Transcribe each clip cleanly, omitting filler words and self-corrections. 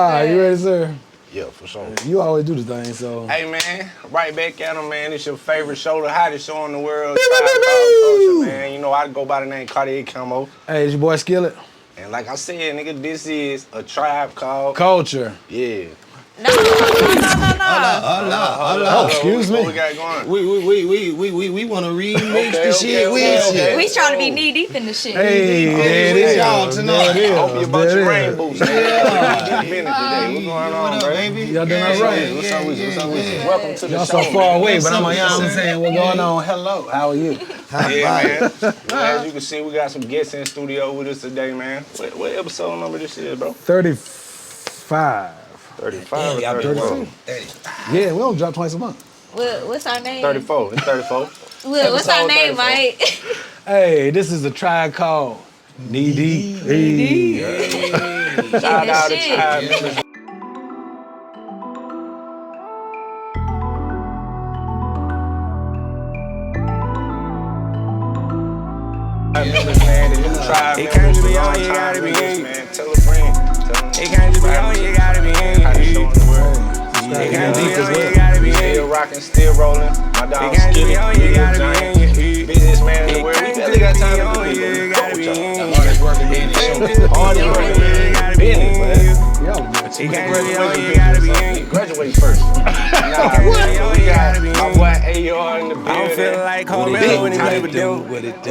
You ready, sir? Yeah, for sure. You always do the thing, so. Hey, man, right back at him, man. It's your favorite show, the hottest show in the world. Tribe Called Culture, man. You know, I go by the name Cartier Camo. Hey, it's your boy Skillet. And like I said, nigga, this is a Tribe Called Culture. Yeah. No. Oh, excuse me. What we got going? We want to remix the shit with you. We trying to be knee deep in the shit. Hey, there it is. Y'all tonight. There it is. I hope you bought There your it rain is. boots. Yeah. What's going on, up, baby? baby? Y'all doing all right? What's up with you? Welcome to the Y'all show. so far away, but I'm What's like, up, I'm sir? saying, what's going on? Hello, how are you? Yeah, man. Well, as you can see, we got some guests in studio with us today, man. What episode number this is, bro? 35. 35 or Y'all been 34? working. Yeah, we don't drop twice a month. What's our name? 34. It's 34. What's our Episode name, 34. Mike? Hey, this is a Tribe called Knee Deep. Hey. Shout out to Shit. Tribe members. Members, man, the new Tribe It members, can't the be on, long you time gotta be members, in. man. Tell a friend. Tell them. It can't just be on, you gotta be in. Hottest show in the world. It can't Deep just be as on, well. you gotta be Still in. rocking, still rolling. My It dog can't just be Skillet, on, you gotta giant, be in. business man in the It world. We can't barely got just time be to on, do you this. gotta be in. Hardest working man in the show. Hard working, man. gotta be Business, man. Y'all It can't just be on, you gotta be in. Graduate first. Nah, we got my boy AR in the building. I don't feel like Big Carmelo when he time play with them. What it do?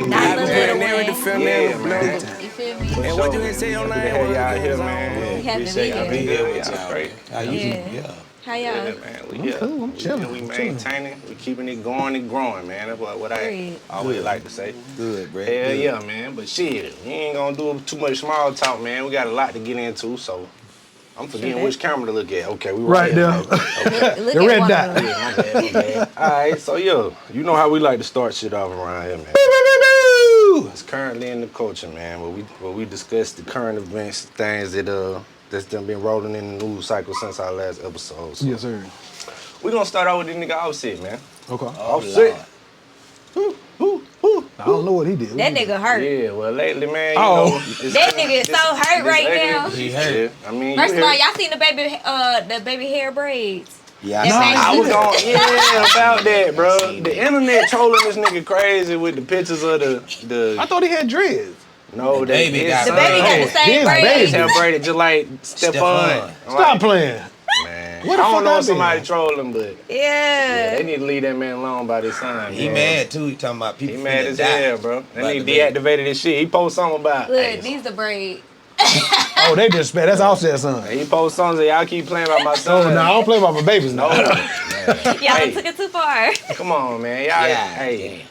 Not I the was little putting every one. defender Yeah, in the man. blender. You feel me? And what you can say on Good to that have y'all word here, goes man. on. We happy to be Appreciate here. y'all. Y'all straight. How you? Yeah. Yeah. How Yeah, y'all? man. We here. cool, I'm chilling, We I'm chilling. maintaining. We keeping it going and growing, man. That's what I Period. always like to say. Good, bro. Hell yeah, man. But shit, we ain't gonna do too much small talk, man. We got a lot to get into, so I'm forgetting Okay. which camera to look at. Okay, we Right here, there. baby. Okay. Look The at red one dot. of them. Yeah, my bad. All right, so yeah, you know how we like to start shit off around here, man. It's currently in the culture, man. Where we discuss the current events, things that's done been rolling in the news cycle since our last episode. So Yes, sir. we gonna start out with this nigga Offset, man. Okay. Offset. I don't know what he did. That nigga hurt. Yeah, well lately, man, you Oh. know, it's- That nigga is so hurt right now. He hurt. I mean, First you of all, heard- y'all seen the baby hair braids? Yeah, That I man- I was on, yeah, about that, bro. The internet trolling this nigga crazy with the pictures of the. I thought he had dreads. No, The that baby his got The son- baby got the same his braids. baby. Hair braided just like Stephon. Stop playing. Man. What the I don't fuck know I if somebody been? trolling, but yeah, Yeah. they need to leave that man alone by this son. He man. mad too. He talking about people. He mad finna as die. hell, bro. That About nigga the baby. deactivated his shit. He posted something about. Look, hey, these the braids. Oh, they disrespect. That's Offset son. he posted something that y'all keep playing about my son. Oh, no, I don't play about my babies now. No. Y'all Hey. took it too far. Come on, man. Y'all, Yeah, hey.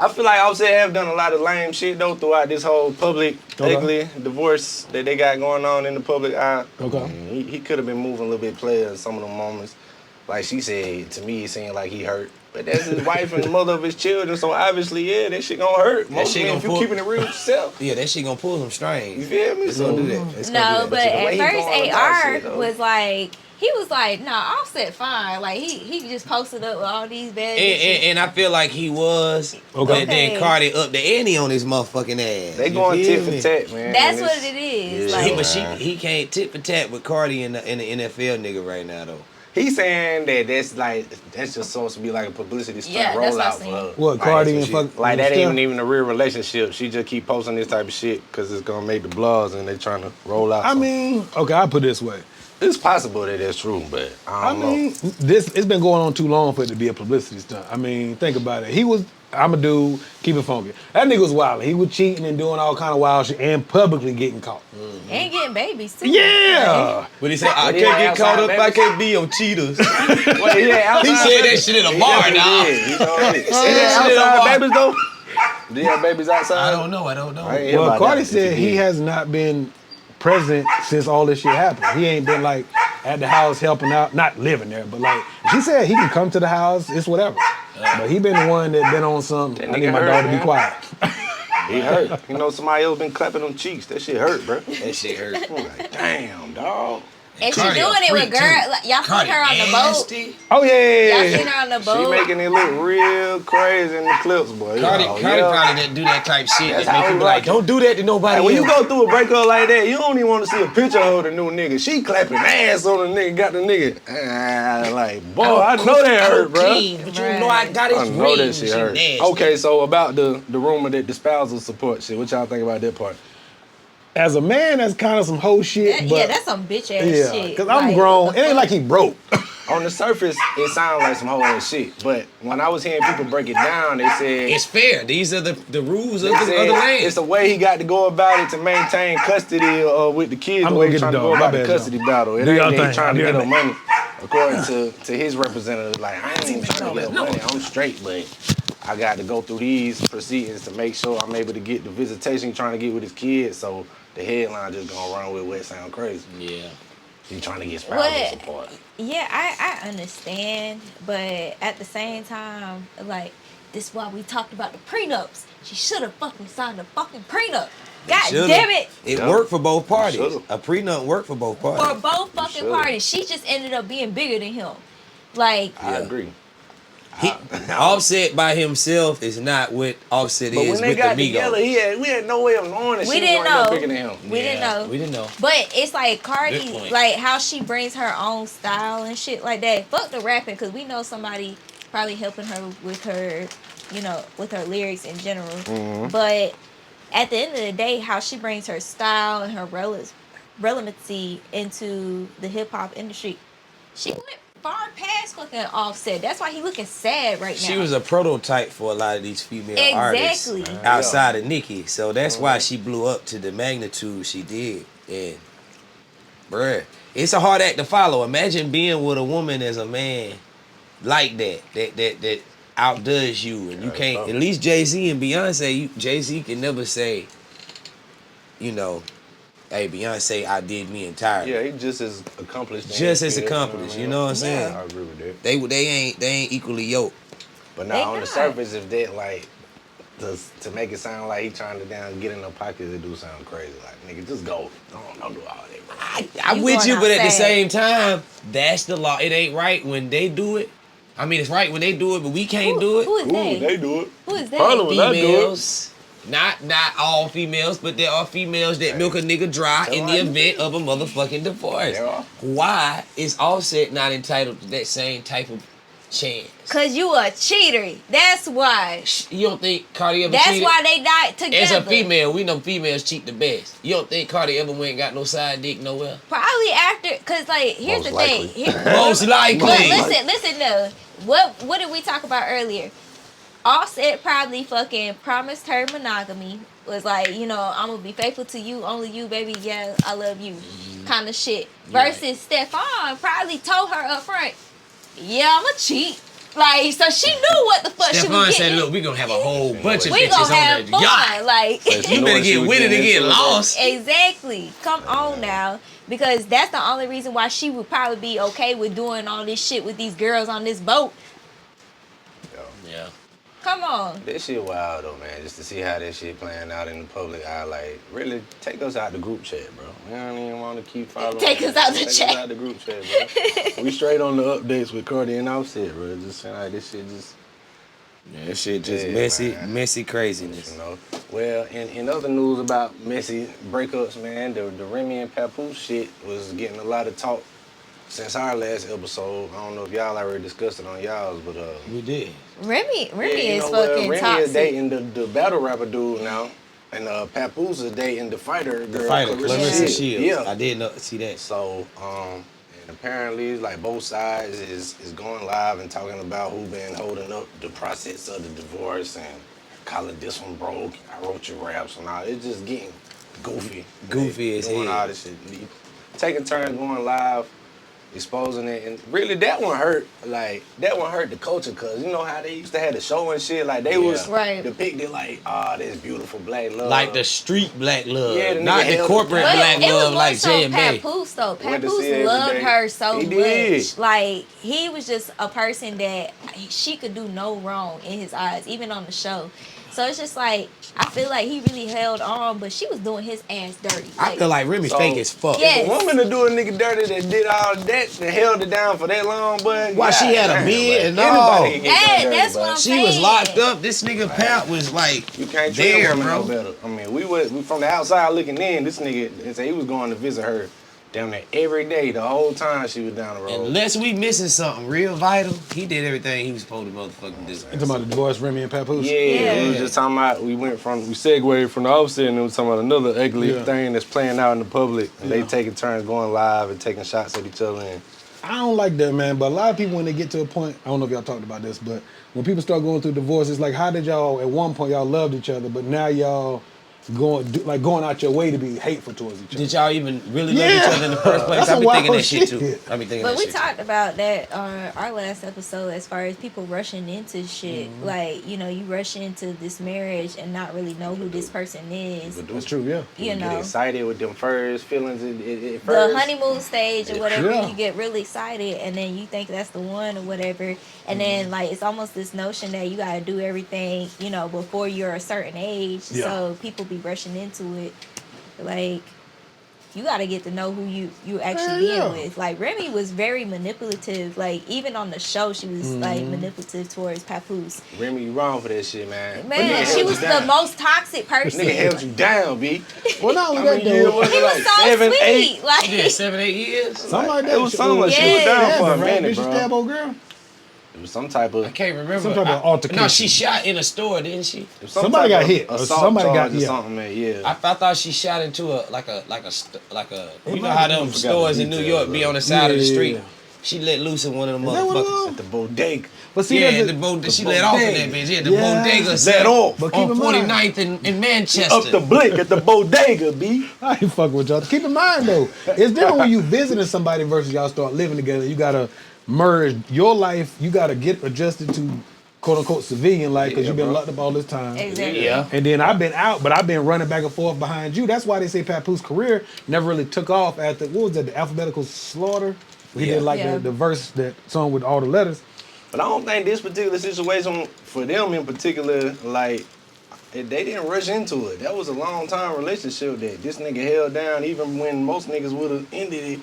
I feel like Offset have done a lot of lame shit though throughout this whole public Okay. ugly divorce that they got going on in the public eye. Okay. He could have been moving a little bit player in some of the moments. Like she said, to me it seemed like he hurt. But that's his wife and the mother of his children, so obviously, yeah, that shit gonna hurt. Most shit men, gonna if you pull- keeping it real with yourself. Yeah, that shit gonna pull them strings. You feel me? It's So, gonna do that. It's gonna No, do but that. the way at he first going about AR shit, though. was like, he was like, nah, Offset fine. Like he just posted up with all these bad bitches. And I feel like he was. Okay. But then Cardi up the ante on his motherfucking ass. They You going feel tit for me? tat, man. That's and what it's- it is. Yeah. Like, But he can't tit for tat with Cardi in the NFL nigga right now though. He's saying that that's just supposed to be like a publicity stunt Yeah, that's what rollout I'm for saying. her. What, Like, Cardi that's and what she- fuck? Like that Steph? ain't even a real relationship. She just keep posting this type of shit because it's gonna make the blogs and they trying to roll out. I something. mean, okay, I'll put it this way. it's possible that that's true, but I I don't mean, it's been going on too long for it to be a publicity stunt. I mean, think about it. I'm a dude, keep it funky. That nigga was wild. He was cheating and doing all kind of wild shit and publicly getting caught. and getting babies too. Yeah. But he said, I But he can't like get caught up, outside I babies. can't be on cheaters. know. Wait, yeah, He said that shit in a bar, dog. He told me. Is that that shit in a bar. outside babies though? Do you have babies outside? I don't know. I ain't hear Well, about Cardi that. said he has not been present since all this shit happened. He ain't been like at the house helping out, not living there, but like she said he can come to the house, it's whatever. But he been the one that been on something. That I need nigga my hurt, daughter to be man. quiet. He hurt. You know, somebody else been clapping them cheeks. That shit hurt, bro. That shit hurt. I'm like, damn, dog. And she Cardi a doing it with freak, girl. too. Like, y'all seen Cardi her on the boat. nasty. Oh yeah. Y'all seen her on the She boat. making it look real crazy in the clips, boy. Cardi, You know, Cardi yeah. probably didn't do that type shit. That's That make how you we be like, rock it. don't do that to nobody Like, when you else. go through a breakup like that, you don't even want to see a picture of the new nigga. She clapping ass on the nigga, got the nigga. Like, boy, I know that hurt, bro. Clean, but you know I got his I know that ring. shit She hurt. nasty. Okay, so about the rumor that the spousal support shit, what y'all think about that part? As a man, that's kind of some hoe shit. But Yeah, that's some bitch ass yeah, shit. because I'm Like, grown. what It the ain't like fuck? he broke. On the surface, it sounds like some whole ass shit, but when I was hearing people break it down, they said It's fair. These are the rules of they the said land. it's a way he got to go about it to maintain custody with the kids. I'm The gonna way he's get trying the to go dog. My about the bad, custody John. battle. It Do ain't y'all that thing. he's trying I'll to be get right her back. money. According to his representative, like, I ain't even trying to get her money. I'm straight, but I got to go through these proceedings to make sure I'm able to get the visitation he's trying to get with his kids. So the headline just gonna run with what sound crazy. Yeah. He trying to get spousal What? support. Yeah, I understand, but at the same time, like, this is why we talked about the prenups. She should have fucking signed the fucking prenup. God Shoulda. damn it. It Yeah. worked for both parties. Shoulda. A prenup worked for both For parties. both fucking shoulda. parties. She just ended up being bigger than him. Like, I Yeah. agree. He, Offset by himself is not what Offset But is when they with got the together, Migos. we had no way of knowing that we she was didn't gonna end up know. bigger than him. We didn't know. We didn't know. But it's like Good Cardi, point. like how she brings her own style and shit like that. Fuck the rapping, because we know somebody probably helping her with her, with her lyrics in general. Mm-hmm. But at the end of the day, how she brings her style and her relevancy into the hip hop industry, she went far past fucking Offset. That's why he looking sad right now. She was a prototype for a lot of these female Exactly. artists outside of Nicki. So that's why she blew up to the magnitude she did. And, bruh, it's a hard act to follow. Imagine being with a woman as a man like that outdoes you. And you can't, at least Jay-Z and Beyonce, Jay-Z can never say, hey, Beyonce outdid me entirely. Yeah, he just as accomplished. than Just he as is, accomplished, I you know what I'm saying? I agree with that. They ain't equally yoked. But They now on the not. surface, if that like to make it sound like he trying to get in the pockets, it do sound crazy. Like, nigga, just go. Don't do all that, bro. I'm You with going you, but at the outside. same time, that's the law. It ain't right when they do it. I mean, it's right when they do it, but we can't do it. Who is Ooh, they? they do it. Who is they? Probably when I do it. Females, not all females, but there are females that milk a nigga dry Tell in her the how you event of a motherfucking divorce. There are. Why is Offset not entitled to that same type of chance? Cause you a cheater. That's why. You don't think Cardi ever That's cheated? why they died together. As a female, we know females cheat the best. You don't think Cardi ever went and got no side dick nowhere? Probably after, cause like here's Most the thing. likely. Most likely. But listen though. What did we talk about earlier? Offset probably fucking promised her monogamy. Was like, I'm gonna be faithful to you, only you, baby. Yeah, I love you, kind of shit. Versus Stefan probably told her up front, yeah, I'm a cheat. Like, so she knew what the fuck she Stephon was said, getting. look, we gonna have a whole bunch of We bitches gonna on have that fun. yacht. Like, But You know better what she get was with it getting and get into, lost. exactly. Come on now. Because that's the only reason why she would probably be okay with doing all this shit with these girls on this boat. Yeah. Come on. That shit wild though, man. Just to see how that shit playing out in the public eye, like, really take us out the group chat, bro. We don't even want to keep following. Take us out the Take chat. us out the group chat, bro. We straight on the updates with Cardi and Offset, bro. Just saying, like, this shit just, Yeah, that shit just Yeah, messy, man. messy craziness. you know. Well, in other news about messy breakups, man, the Remy and Papoose shit was getting a lot of talk since our last episode. I don't know if y'all already discussed it on y'all's, but We did. Remy yeah, is well, fucking Remy toxic. is dating the battle rapper dude now, and Papoose is dating the fighter girl, Fighter, Clarissa Shields. Shields. Yeah. I did not see that. So, and apparently, like, both sides is going live and talking about who been holding up the process of the divorce and calling this one broke. I wrote your raps and all. It's just getting goofy. Goofy as doing hell. all this shit. Taking turns going live, exposing it, and really that one hurt. Like, that one hurt the culture, cause you know how they used to have the show and shit. Like, they was Right. depicted like, this beautiful black love. Like the street black love, Yeah, the not nigga the held corporate But black it was love more like so J and May. Papoose though. Went to see Papoose her every loved day. her so He much. did. Like, he was just a person that she could do no wrong in his eyes, even on the show. So it's just like I feel like he really held on, but she was doing his ass dirty. I feel like Remy So- fake as fuck. Yeah. A woman to do a nigga dirty that did all that and held it down for that long, but Why she had a damn, bid bud. and Anybody all. can get Yeah, done dirty, that's bud. what I'm She was saying. locked up. This nigga Pat was like You can't treat there, a woman no bro. better. I mean, we from the outside looking in. This nigga, and say he was going to visit her down there every day, the whole time she was down the road. Unless we missing something real vital, he did everything he was supposed to motherfucking do. You talking about the divorce, Remy and Papoose? Yeah, we was Yeah. just talking about we segued from the opposite and we was talking about another ugly Yeah. thing that's playing out in the public and they Yeah. taking turns going live and taking shots at each other and I don't like that, man. But a lot of people, when they get to a point, I don't know if y'all talked about this, but when people start going through divorce, it's like, how did y'all, at one point, y'all loved each other, but now y'all going out your way to be hateful towards each other? Did y'all even really love each Yeah. other in the first place? That's I a be thinking wild that shit too. shit. I be thinking But that we shit talked about that on our last episode as far as people rushing into shit. Mm-hmm. Like, you know, you rush into this marriage and not really know who this person is. That's true, yeah. You get know, excited with them first feelings at the first. honeymoon stage or whatever, Yeah. you get really excited and then you think that's the one or whatever. And then, like, it's almost this notion that you got to do everything, you know, before you're a certain age. Yeah. So people be rushing into it. Like, you got to get to know who you actually Hell being yeah. with. Like, Remy was very manipulative. Like, even on the show, she was like manipulative towards Papoose. Remy, you wrong for that shit, man. But Man, nigga she held was you the down. most toxic person. Nigga held you down, B. Well, not only I that, mean, yeah, though, what- He was like so 7, sweet. 8. Like, She did 7-8 years. something like that. It was something like she was Yeah. down for a Right? minute, Did she bro. stab old girl? It was some type of I can't remember. Some type of altercation. No, she shot in a store, didn't she? some Somebody type got of hit, or assault somebody got- charge or yeah. something, man. Yeah. I thought she shot into a like a you know might how have them been. stores Forgot in the New details, York be bro. on the side of the Yeah. street. She let loose in one of them Is that what it motherfuckers. was? At the bodega. But see, Yeah, there's she let off in that bodega. bitch. Yeah, the Yeah. bodega Let set off. But keep on in mind- 49th in Manchester. Up the blick at the bodega, B. I ain't fucking with y'all. Keep in mind though, it's different when you visiting somebody versus y'all start living together. You gotta merge your life. You gotta get adjusted to quote unquote civilian life because Yeah, you've been bro. locked up all this time. exactly. Yeah. And then I've been out, but I've been running back and forth behind you. That's why they say Papoose career never really took off after what was that? The alphabetical slaughter. He Yeah. did like Yeah. the verse that song with all the letters. But I don't think this particular situation for them in particular, like, they didn't rush into it. That was a long time relationship that this nigga held down, even when most niggas would have ended it.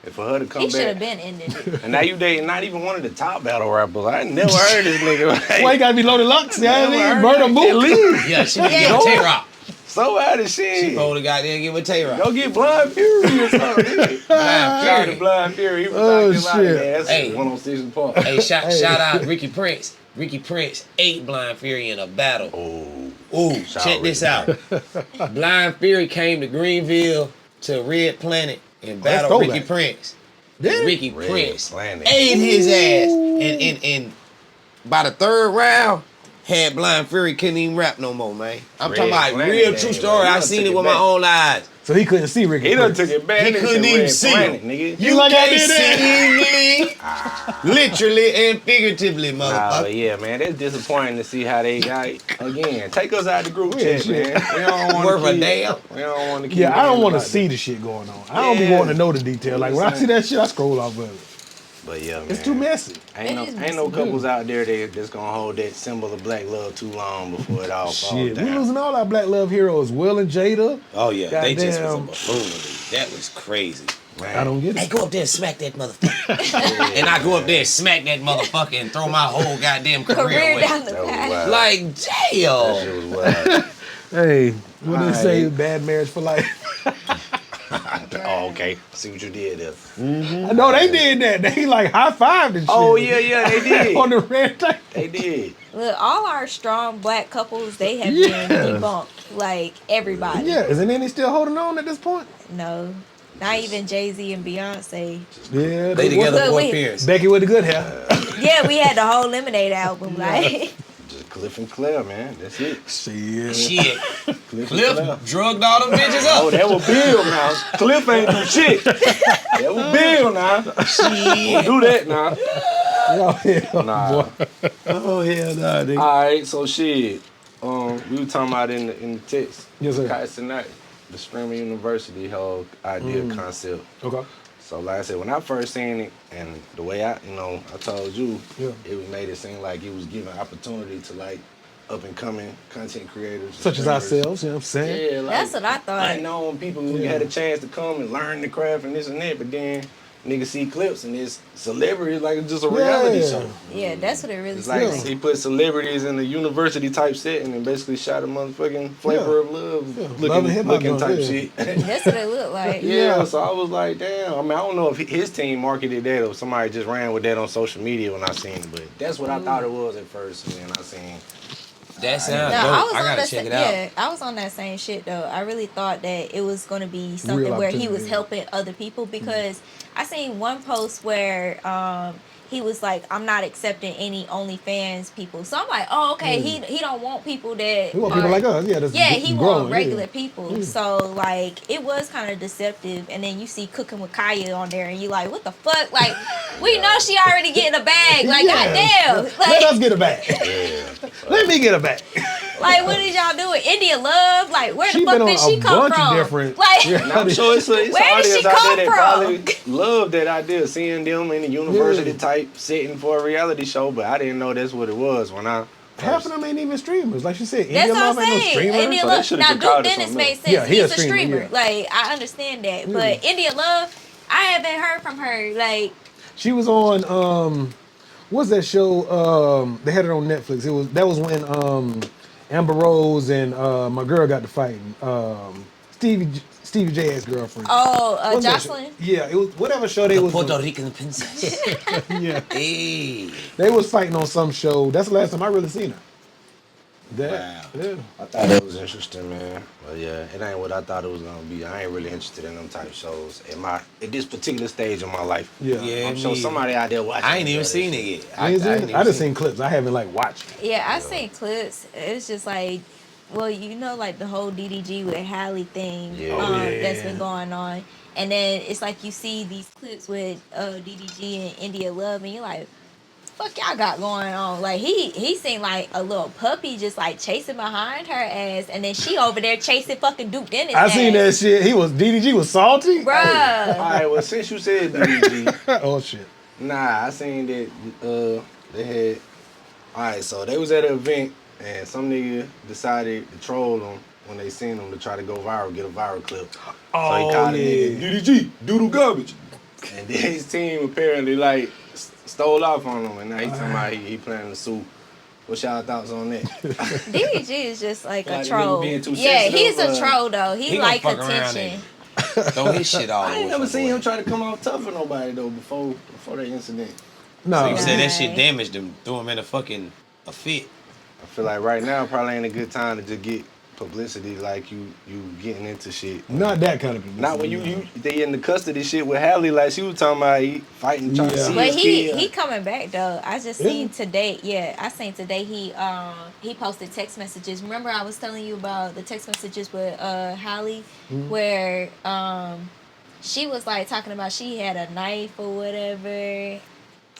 And for her to come He should have back, been ended it. and now you dating not even one of the top battle rappers. I ain't never heard this nigga. Like, Why you gotta be loaded lux? You know what I never mean? heard Murder that. Mook. At least Yeah, she didn't Yeah. give a Tay-Rock. so out of She shit. supposed to goddamn give a Tay-Rock. Go get Blind Fury or something. Blind Shout out to Fury. Blind Fury. He was Oh, out there like, shit. man, that's Hey. 106 and Park. Hey, shout out Ricky Prince. Ricky Prince ate Blind Fury in a battle. Oh, Ooh, Shout check out this Ricky out. Blind Fury came to Greenville to Red Planet and Let's battled go Ricky back. Prince. Did And he? Ricky Red Prince Planet. ate his ass. And by the third round, had Blind Fury couldn't even rap no more, man. I'm Red talking about Planet, real damn, true man. story. You I done seen took it it with my back. own eyes. So he couldn't see Ricky. He done Prince. took it back. He Nigga couldn't said even Red see Planet, him. nigga. You like I can't did that? see me. Literally and figuratively, Nah, motherfucker. but yeah, man, that's disappointing to see how they got again. Take us out the group Yeah, chat, shit. man. We don't want Worth a to damn. We don't want to keep. Yeah, I don't want to about see that. the shit going on. I don't be Yeah. wanting to know the detail. Like when I see that shit, I scroll off of it. But yeah, man, It's too messy. Ain't no couples out there that's gonna hold that symbol of black love too long before it all falls Shit, we down. losing all our black love heroes. Will and Jada. Oh yeah, they just was a Goddamn. buffoon. That was crazy. Man. I don't get Hey, it. go up there and smack that motherfucker. And I go up there and smack that motherfucker and throw my whole goddamn career Career away. down the That was path. wild. Like, That damn. shit was wild. Hey, what they say? Alright. Bad marriage for life. Oh, okay. See what you did there. I know they did that. They like high fived and shit. Oh yeah, they did. On the red tape. They did. Look, all our strong black couples, they have Yeah. been debunked. Like, everybody. Yeah, isn't any still holding on at this point? No. Not even Jay-Z and Beyonce. Yeah, They together Look, for we- appearance. Becky with the good hair. Yeah, we had the whole Lemonade album. Like, Just Cliff and Claire, man. That's it. Shit. Shit. Cliff and Cliff Claire. drugged all them bitches Oh, up. that was Bill now. Cliff ain't do shit. That was Bill now. Shit. Do that now. Oh, hell, Nah. boy. Oh, hell nah, nigga. All right, so shit. We were talking about in the text. Yes, sir. Kaiser Knight, the Streamer University whole idea concept. Okay. So like I said, when I first seen it, and the way I told you, Yeah. it was made it seem like it was giving opportunity to like up and coming content creators, Such as streamers. ourselves, you know what I'm saying? Yeah, like That's what I thought. unknown people who Yeah. had a chance to come and learn the craft and this and that, but then niggas see clips and it's celebrities like it's just a reality Yeah. show. Yeah, that's what it really It's like seems he put celebrities in a university type setting and basically shot a motherfucking Flavor of Love Love and looking, Hip Hop looking joint, type yeah. shit. That's what it looked like. Yeah, so I was like, damn. I mean, I don't know if his team marketed that or somebody just ran with that on social media when I seen it, but that's what I thought it was at first. And then I seen, That sounds No, dope. I was I on gotta that. check it out. Yeah, I was on that same shit though. I really thought that it was gonna be something Real where he opportunity, was yeah. helping other people because I seen one post where he was like, "I'm not accepting any OnlyFans people." So I'm like, "Oh, okay." He don't want people that We want people are- like us. Yeah, that's Yeah, he growing, want regular yeah. people. So like it was kind of deceptive. And then you see Cooking with Kaya on there, and you like, what the fuck? Like we know she already getting a bag. Like Yeah. goddamn. Let us Like, get it back. Let me get it back. like what did y'all do with India Love? Like where She the been fuck on did she a come bunch from? of different. Like Yeah. and I'm sure it's an Where did audience she out come there that from? probably love that idea, seeing them in a university Yeah. type setting for a reality show, but I didn't know that's what it was when I Half first. of them ain't even streamers. Like she said, that's India what Love I'm ain't no saying. streamer. India So they Love. should've Now just Duke called it Dennis something made else. sense. Yeah, he He's a a streamer, streamer. yeah. Like I understand that. But India Love, I haven't heard from her. Like She was on what's that show? They had it on Netflix. That was when Amber Rose and my girl got to fighting. Stevie J's girlfriend. What's that show? Jocelyn. Yeah, it was whatever show they The was. Puerto Rican princess. Yeah, Hey. they was fighting on some show. That's the last time I really seen her. That, Wow. yeah. I thought that was interesting, man. But yeah, it ain't what I thought it was gonna be. I ain't really interested in them type shows at this particular stage of my life. Yeah. Yeah. I'm sure me somebody out there watching. I ain't even enjoy that seen shit. it yet. I ain't seen ain't it. even I just seen seen clips. I haven't like watched it. Yeah, I seen clips. It's just like, well, you know, like the whole DDG with Halle thing Yeah. Oh, yeah. that's been going on, and then it's like you see these clips with DDG and India Love, and you're like, fuck y'all got going on? Like he seemed like a little puppy just like chasing behind her ass, and then she over there chasing fucking Duke Dennis. I seen that ass. shit. DDG was salty. All Bruh. right, well, since you said DDG, Oh shit. nah, I seen that they had. All right, so they was at an event and some nigga decided to troll them when they seen them to try to go viral, get a viral clip. So Oh he called yeah. the nigga DDG, doodle garbage. And then his team apparently like stole off on him, and now he's talking about he planning to sue. What's y'all thoughts on that? DDG is just like Like a the troll. nigga being too Yeah, sensitive, he's a troll though. He He gonna like fuck around attention. Throw his shit all I ain't over never the seen way. him try to come off tough for nobody though before that incident. No. So you said that shit Right. damaged him, threw him in a fit. I feel like right now probably ain't a good time to just get publicity like you getting into shit. Not that kind of publicity. Not when they in the custody shit with Halle, like she was talking about he fighting trying to Yeah. see But his kid. he coming back though. I just Yeah. seen today. Yeah, I seen today he posted text messages. Remember I was telling you about the text messages with Halle Mm-hmm. where she was like talking about she had a knife or whatever.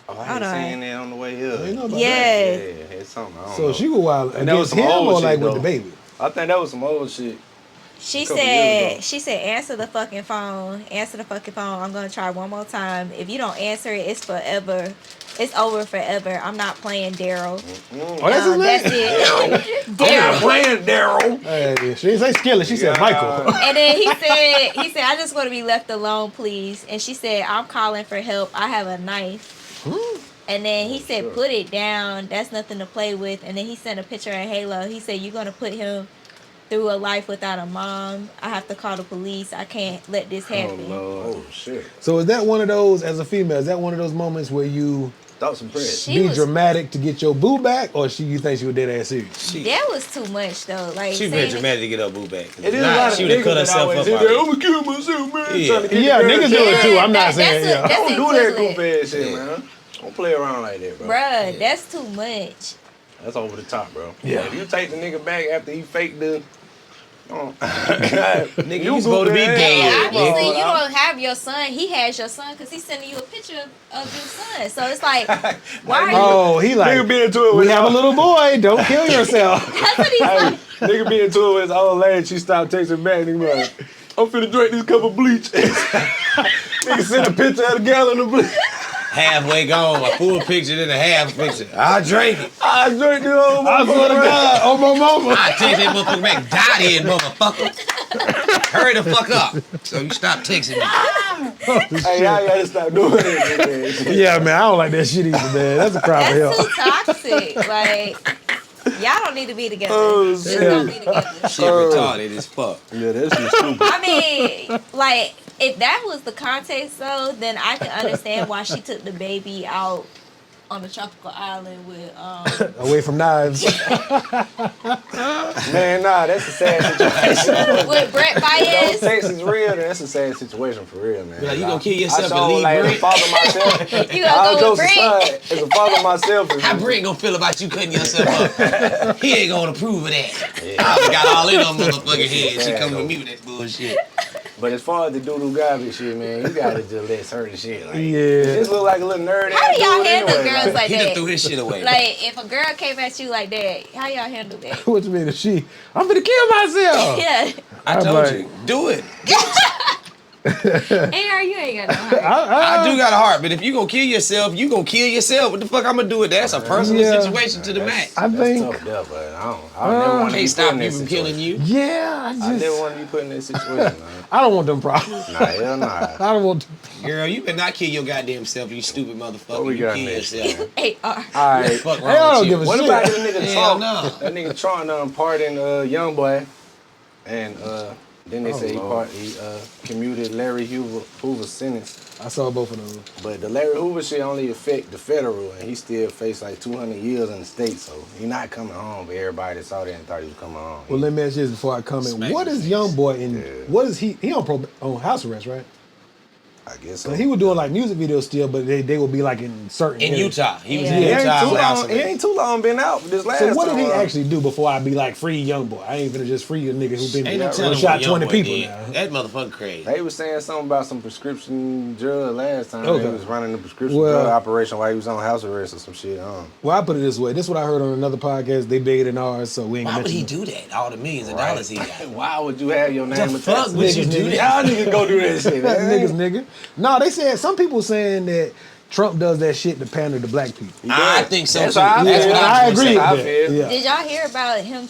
Oh, I Hold ain't on. saying that on the way here. I ain't know about Yeah. that. Yeah, it's something. I don't So know. she was wild And that was against some him old or like shit, with the though. baby? I think that was some old shit. She A couple years ago. said answer the fucking phone. Answer the fucking phone. I'm gonna try one more time. If you don't answer it, it's forever. It's over forever. I'm not playing Daryl. Oh, that's his That's name? it. I'm Daryl. playing Daryl. Hey, she didn't say Skillet. She said Yeah. Michael. And then he said, I just want to be left alone, please. And she said, I'm calling for help. I have a knife. And then he said, sure. put it down. That's nothing to play with. And then he sent a picture of Halo. He said, you're going to put him through a life without a mom. I have to call the police. I can't let this happen. Oh shit. So is that one of those, as a female, is that one of those moments where you Thoughts and prayers. She be was- dramatic to get your boo back, or you think she was dead ass serious? That was too much, though. Like, She saying very it- dramatic to get her boo back. It is Nah, a lot of she would have niggas cut that herself always up say, already. I'm gonna kill myself, man. Yeah. Trying to get Yeah, the girl niggas to- do it too. I'm not that's saying, yeah. That's Don't do that equivalent. goofy ass shit, Yeah. man. Don't play around like that, bro. Bruh, that's too much. That's over the top, bro. Yeah. If you take the nigga back after he faked the. Nigga, you supposed to be gay. Hey, Yeah, obviously, nigga. you don't have your son. He has your son because he's sending you a picture of your son. So it's like, why are you? Oh, he like, Nigga be into it we with have a little boy, don't kill yourself. That's what he's Hey, like. nigga be into it with his old lady. She stopped texting back. Nigga be like, I'm finna drink this cup of bleach. Nigga send a picture of the gallon of bleach. halfway gone, a full picture, then a half picture. I drank it. I drink the old I swear to God, oh my mama. I take that motherfucker back, die then, motherfucker. Hurry the fuck up. So you stop texting me. Hey, y'all gotta stop doing it. Yeah, man, I don't like that shit either, man. That's a cry for That's help. too toxic. Like, y'all don't need to be together. Oh, Just shit. don't be together. Shit retarded as fuck. Yeah, that's just stupid. I mean, like, if that was the context, though, then I can understand why she took the baby out on a tropical island with Away from knives. Man, nah, that's a sad situation. with Brett Those Baez. texts is real, then that's a sad situation for real, man. Be like, you gonna kill yourself I and leave like, as a Brett? father myself. You gonna go with Brett? As a father myself. How Brett gonna feel about you cutting yourself up? He ain't gonna approve of that. I got all in on motherfucking head. She come with me with that bullshit. But as far as the doo-doo garbage shit, man, you gotta just let her the shit. Like, Yeah. This look like a little nerd. How do y'all dude handle anyway, girls like He done that? threw his shit away. Like, if a girl came at you like that, how y'all handle that? What you mean, she? I'm gonna kill myself. Yeah. I I'm told like- you, do it. AR, you ain't got no heart. I do got a heart, but if you gonna kill yourself, you gonna kill yourself. What the fuck I'm gonna do with that? That's a personal Yeah. situation to the max. I That's think, tough, yeah, but I never want to be Can't stop put in you that from situation. killing you. yeah, I never want to be put in that situation, man. I don't want them problems. Nah, hell nah. I don't want. Girl, you better not kill your goddamn self, you stupid motherfucker. What we You got kill next, yourself. AR. All right. Fuck Hey, I wrong don't with give a you. What shit. about that nigga Hell Trump? no. That nigga Trump pardoned Young Boy, and then they say he commuted Larry Hoover's sentence. I saw both of those. But the Larry Hoover shit only affect the federal, and he still faced like 200 years in the state, so he not coming home. But everybody that saw that and thought he was coming home. Well, let me ask you this before I comment. Smack What his is face. Young Boy in? Yeah. What is he? He on house arrest, right? I guess so. So he was doing like music videos still, but they would be like in certain In areas. Utah. He was Yeah. in He ain't, Utah too with house long, he arrest. ain't too long been out this last So what did he time. actually do before I be like free Young Boy? I ain't gonna just free a nigga who been Ain't no telling shot what Young 20 Boy people did. now. That motherfucker crazy. They was saying something about some prescription drug last time. Okay. He was running the prescription Well- drug operation while he was on house arrest or some shit. Well, I put it this way. This is what I heard on another podcast. They bigger than ours, so we ain't Why gonna would he mention do that? All the millions of dollars he got. Why would you have your name The attached fuck to would niggas, you do nigga? that? Y'all niggas go do that shit, that. man. nigga. No, they said some people saying that Trump does that shit to pander to black people. I think so That's too. how I That's feel. what I I was agree gonna with say. that. feel. Yeah. Did y'all hear about him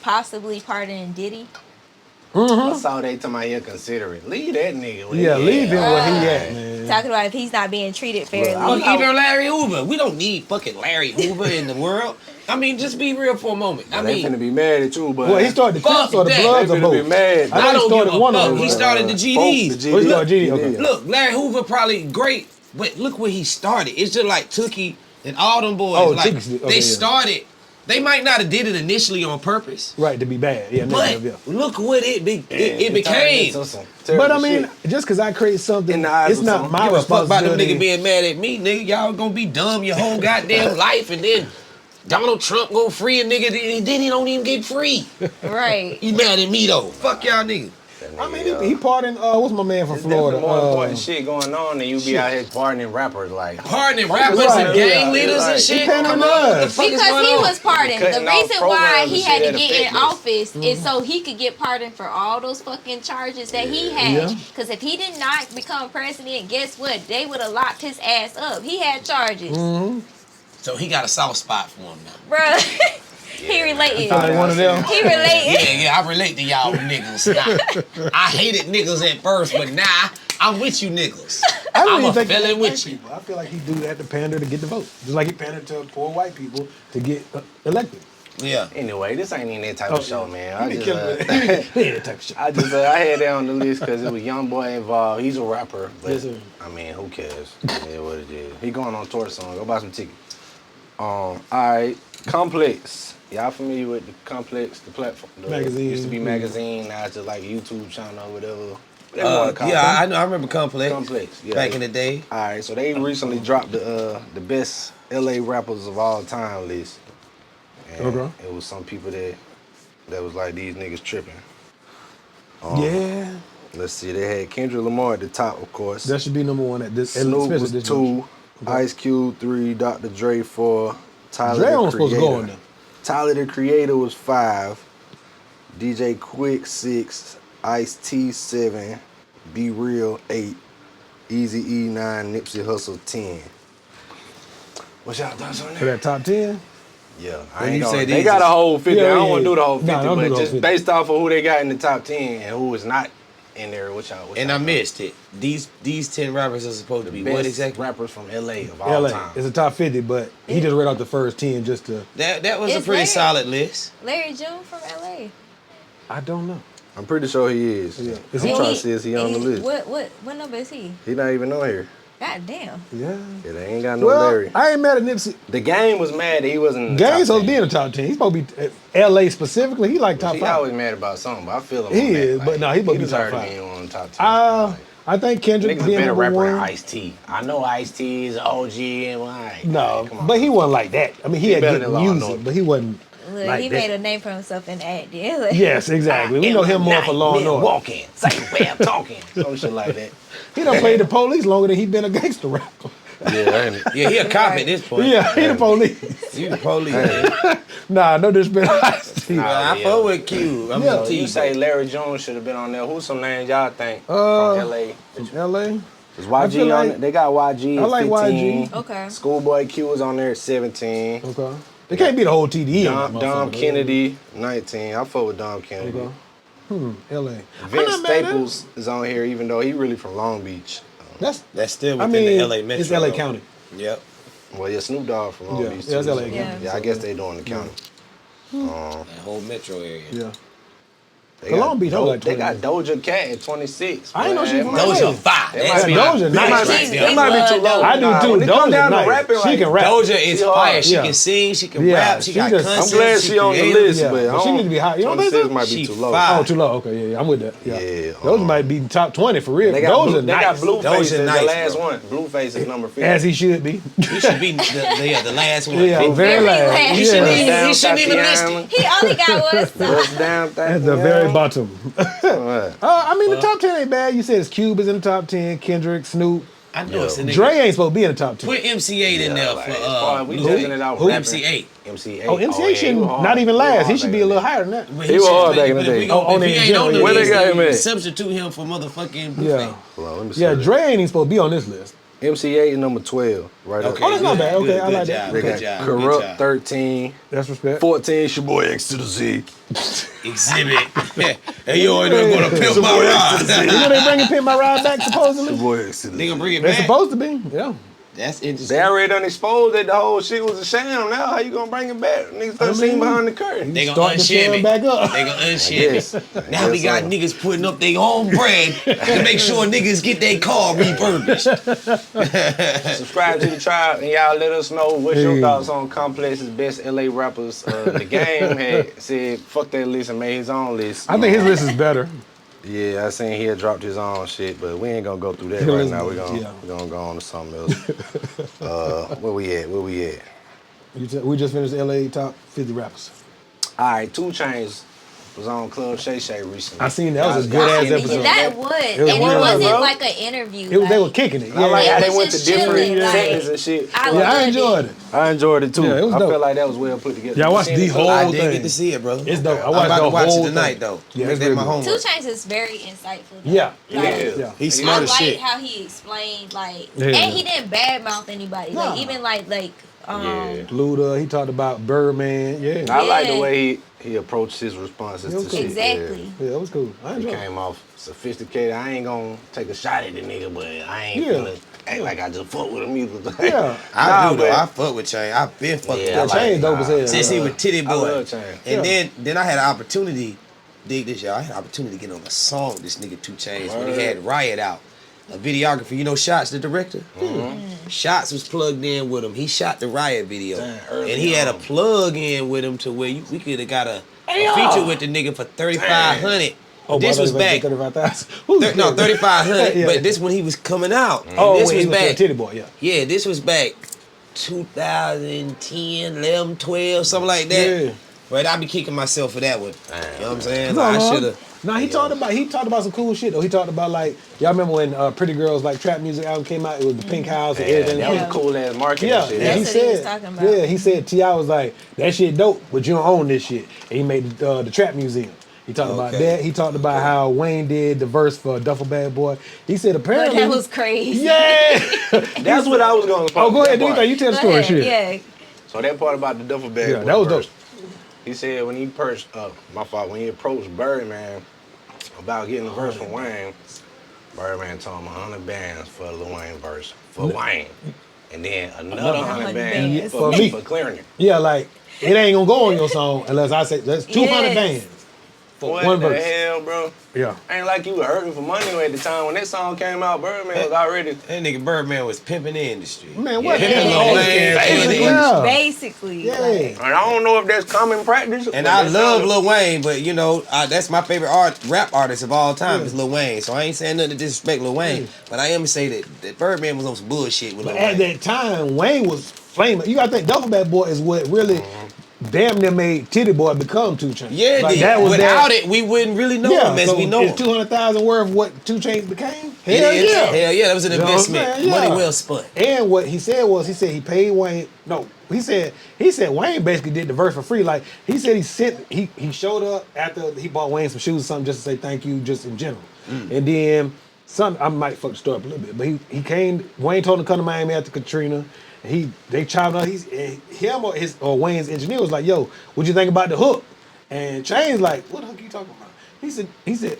possibly pardoning Diddy? I saw they talking about he'll consider it. Leave that nigga. Where Yeah, he leave him at. where he at, man. Talking about if he's not being treated fairly. I'm Fuck even Larry Hoover. We don't need fucking Larry Hoover in the world. I mean, just be real for a moment. I They finna mean, be mad at you, but Well, he started the Fuck Crips or the that. Bloods They or finna both. be mad. I I think don't he started give a one of fuck. them. He started the GDs. Folk, the Oh, he GDs. started GD, okay. Yeah. Look, Larry Hoover probably great, but look where he started. It's just like Tookie and all them boys. Oh, like Tookie's- okay, they yeah. started. They might not have did it initially on purpose, Right, to be bad. Yeah, but negative, yeah. look what it Turned became. into some But terrible I mean, shit. just because I create something, In the eyes it's of not some- my Give a fuck about them responsibility. niggas being mad at me, nigga. Y'all gonna be dumb your whole goddamn life, and then Donald Trump gonna free a nigga, and then he don't even get free. Right. You mad at me though? Fuck y'all niggas. I mean, he pardoned, what's my man from There's Florida? definitely more important shit going on than you be out here pardoning rappers like. Pardoning rappers right, and yeah, gang leaders like, and shit. he pandering Come on, what the us. fuck is Because going he on? was pardoned. The Cutting off reason why programs he and had to shit get that in affect us. office is so he could get pardoned for all those fucking charges that he had. Yeah. Because if he did not become president, guess what? They would have locked his ass up. He had charges. So he got a soft spot for him now. Bruh. He related. Like one of them. He related. Yeah, I relate to y'all niggas now. I hated niggas at first, but now I'm with you niggas. I don't I'm even a think he feeling like with white you. people. I feel like he do that to pander to get the vote, just like he pandered to poor white people to get elected. Yeah. Anyway, this ain't even that type Oh, of show, man. He ain't that type of shit. I had that on the list because it was Young Boy involved. He's a rapper, but Yes, sir. I mean, who cares? Yeah, what it is. He going on tour soon. Go buy some tickets. All right, Complex. Y'all familiar with the Complex, the platform? The, Magazine. Used to be magazine. Now it's just like a YouTube channel, whatever. Whatever you wanna call Yeah, it. I know. I remember Complex. Complex. Yeah. Back in the day. All right, so they recently dropped the best LA rappers of all time list. And Okay. it was some people that was like, these niggas tripping. Yeah, Let's see, they had Kendrick Lamar at the top, of course. that should be number one at this. Snoop especially was this 2, Okay. Ice Cube 3, Dr. Dre 4, Tyler Dre the on supposed to Creator. go in there. Tyler the Creator was 5, DJ Quick 6, Ice T 7, Be Real 8, Eazy-E 9, Nipsey Hussle 10. What's y'all thoughts on For that? that top 10? Yeah, When ain't you gonna- say they these got is- a whole 50. Yeah, I don't yeah, want to do the whole yeah. 50, Nah, don't do but the whole just 50. based off of who they got in the top 10 and who is not in there, what y'all And I thought? missed it. These 10 rappers are supposed to be Best what exactly? rappers from LA of all LA. time. It's a top 50, but he just read out the first 10 just to. That was a It's pretty Larry. solid list. Larry June from LA. I don't know. I'm pretty sure he is. Yeah. I'm Is he- trying to see is he on the and list. What number is he? He not even on here. God damn. Yeah. Yeah, they ain't got no Well, Larry. I ain't mad at Nipsey. The game was mad that he wasn't in the Game's top supposed to be 10. in the top 10. He's supposed to be LA specifically. He like top He 5. always mad about something, but I feel him. He on that. is, but no, he supposed to be top deserved 5. being on the top 10. I think Kendrick Niggas a being better number rapper one. than Ice-T. I know Ice-T is OG and like. No, come on. but he wasn't like that. I mean, he He had better good than Law and music, Order. but he wasn't Look, like he that. made a name for himself in acting. Like, Yes, exactly. We know him more for Law and Order. Walking, same way I'm talking. Some shit like that. He done played the police longer than he been a gangster rapper. Yeah, Yeah, he a cop at this point. Yeah, he the police. You the police. Man. Nah, no disrespect. Nah. I yeah. fuck with Q. I'm Yeah. gonna So tell you you say Larry Jones should have been on there. Who's some names y'all think from LA? From LA. Is I feel YG on like- it? They got YG I at like 15. YG. Okay. Schoolboy Q was on there at 17. Okay. They can't be the whole TDE. on that Dom motherfucker. Kennedy, 19. I fuck with Dom Kennedy. Okay. LA. Vince I'm not mad at him. Staples is on here, even though he really from Long Beach. That's still I within mean, the LA Metro. it's LA though. County. Yep. Well, yeah, Snoop Dogg from Long Yeah, Beach. yeah, it's too, LA so- County. Yeah, I guess they doing the county. That whole metro area. Yeah. They The got Long Beach, I like They 20. got Doja Cat at 26. I ain't know she Boy, from that LA. might- Doja 5. That That's might me. be- Doja that nice might right be- there. That might be too low. I do Nah, too. when it come Doja down to nice. rapping, She can rap. Doja is She hard. fire. She Yeah. can sing. She can Yeah, rap. She she got just- concepts. I'm glad she on the creative. list, Yeah, but but she need to be high. You don't think 26 so? might be She too low. fire. Oh, too low. Okay, yeah, I'm with that. Yeah. Yeah, Those might be top 20 for real. They Those got, are they got nice. Blueface Doja as the nice, last bro. one. Blueface is number 50. As he should be. He should be the last one. Yeah, very Very last. last. He Yeah. shouldn't even, Down he shouldn't even list Tatiana. it. He only got one song. Bust down At the very bottom. What? I mean, the top 10 ain't bad. You said it's Cube is in the top 10, Kendrick, Snoop. I know it's a nigga. Dre ain't supposed to be in the top 10. Put MC8 in there like, for as far as we Lil judging Wayne. it out Who? rapping. MC8. MC8. Oh, MCA he shouldn't was hard. not even He was last. hard He should back be a in little the day. higher than that. But He was should- hard but back in the if we day. gonna- Oh, on if the he ain't on the general, Where they list, got then him we at? substitute him for motherfucking Yeah. Blueface. Hold on, let me see Yeah, that. Dre ain't even supposed to be on this list. MC8 is number 12, right up. Oh, that's not bad. Okay, Good, I good like job, that. They Good got job. Corrupt Good job. 13, That's respect. 14, it's your boy X to the Z. Exhibit. Hey, you already know gonna pimp my You ride. know they bringing Pimp My Ride back supposedly? Boy X to the They Z. gonna bring it They're back. supposed to be. Yeah. That's They interesting. already done exposed that the whole shit was a sham. Now how you gonna bring it back? Niggas done seen behind the curtain. They gonna Start the unsham film it. back up. They gonna unsham Yes. it. Now we Yes, got sir. niggas putting up their own bread to make sure niggas get their car refurbished. Subscribe to the tribe and y'all let us know what's your Hey. thoughts on Complex's best LA rappers. The game had said fuck that list and made his own list. I think his list is better. Yeah, I seen he had dropped his own shit, but we ain't gonna go through that His right list now. is- yeah. We gonna go on to something else. Where we at? We just finished the LA top 50 rappers. All right, 2 Chainz was on Club Shay Shay recently. I seen that. That was a Y'all good ass seen it? episode. That was. was And it one, wasn't bro. like an interview. It was, they like- were kicking it. I like Yeah, how It they was went to just different chilling, like- settings and shit. I yeah, I loved enjoyed it. I enjoyed it too. Yeah, it was I dope. feel like that was well put together. Yeah, I You watched seen the it, too? whole I thing. didn't get to see it, bro. It's dope. I I'm watched about the to watch whole it tonight, thing. though. Yeah, Make it's that very my good. homework. 2 Chainz is very insightful. Though. Yeah. Like, Yeah. He's I smart as like shit. how he explained, like, Yeah. and he didn't badmouth anybody. Nah. Like, even like, Yeah. Luda, he talked about Birdman. Yeah. I like the Yeah. way he approached his responses It was to cool. shit. exactly. Yeah, it was cool. I Yeah. He enjoyed it. came off sophisticated. I ain't gonna take a shot at the nigga, but I ain't Yeah. gonna act like I just fuck with him either. Yeah. I do but- though. I fuck with Chain. I've been fucking Yeah, with That I Chain. chain dope as hell. Since he was Titty I Boy. love Chain. And Yeah. then I had an opportunity, dig this y'all, I had an opportunity to get on a song with this nigga 2 Chainz when he had Riot out. A videographer, you know Shots, the director? Shots was plugged in with him. He shot the Riot video. Damn, early And he had a on. plug in with him to where we could have got a feature with the nigga for $3,500. This was back. 35,000. No, 3,500. Yeah. But this when he was coming out. Oh, This wait, was he was back. Titty Boy, yeah. Yeah, this was back 2010, 11, 12, something like that. Yeah. But I be kicking myself for that one. You know what I'm saying? No, Like, I no. should have. No, he talked about some cool shit though. He talked about like y'all remember when Pretty Girls like trap music album came out? It was the Pink House and Yeah, everything. that was Yeah. cool ass marketing Yeah, shit. yeah, he That's what he was said. talking about. Yeah, he said T.I. was like that shit dope, but you don't own this shit. And he made the trap museum. He talked about Okay. that. He talked about how Wayne did the verse for Duffel Bad Boy. He said But apparently that was crazy. yeah. That's what I was going to Oh, go ahead, dude. You tell the Go story. ahead, Shit. yeah. So that part about the duffel bag. Yeah, boy that was verse, dope. He said when he when he approached Birdman about getting the verse from Wayne, Birdman told him 100 bands for Lil Wayne verse for Wayne, and then another 100 100 bands bands. for For me. for clearing it. Yeah, like it ain't gonna go on your song unless I say that's 200 Yes. bands for What one the verse. hell, bro? Yeah. Ain't like you were hurting for money at the time when that song came out. Birdman was already. That nigga Birdman was pimping the industry. Man, what? Yeah. Pimping Lil Yeah. Wayne. Basically. Yeah. Basically. Yeah. like, And I don't know if that's common practice. And but I that love sounded- Lil Wayne, but you know, that's my favorite rap artist of all time is Lil Wayne. So I ain't saying nothing to disrespect Lil Wayne, but I am gonna say that Birdman was on some bullshit with But Lil at Wayne. that time, Wayne was flaming. You gotta think Duffel Bad Boy is what really damn near made Titty Boy become 2 Chainz. Yeah, like, dude. that was Without that, it, we wouldn't really know yeah, him as so we know is him. 200,000 worth what 2 Chainz became? It Hell is. yeah. Hell yeah, that was an You know what I'm investment. saying? Money Yeah. well spent. And what he said was he paid Wayne. No, he said Wayne basically did the verse for free. Like he said he showed up after he bought Wayne some shoes or something just to say thank you just in general. And then I might fuck the story up a little bit, but he came. Wayne told him to come to Miami after Katrina. They chopped up. Him or Wayne's engineer was like, "Yo, what'd you think about the hook?" And Chain's like, "What the hook you talking about?" He said,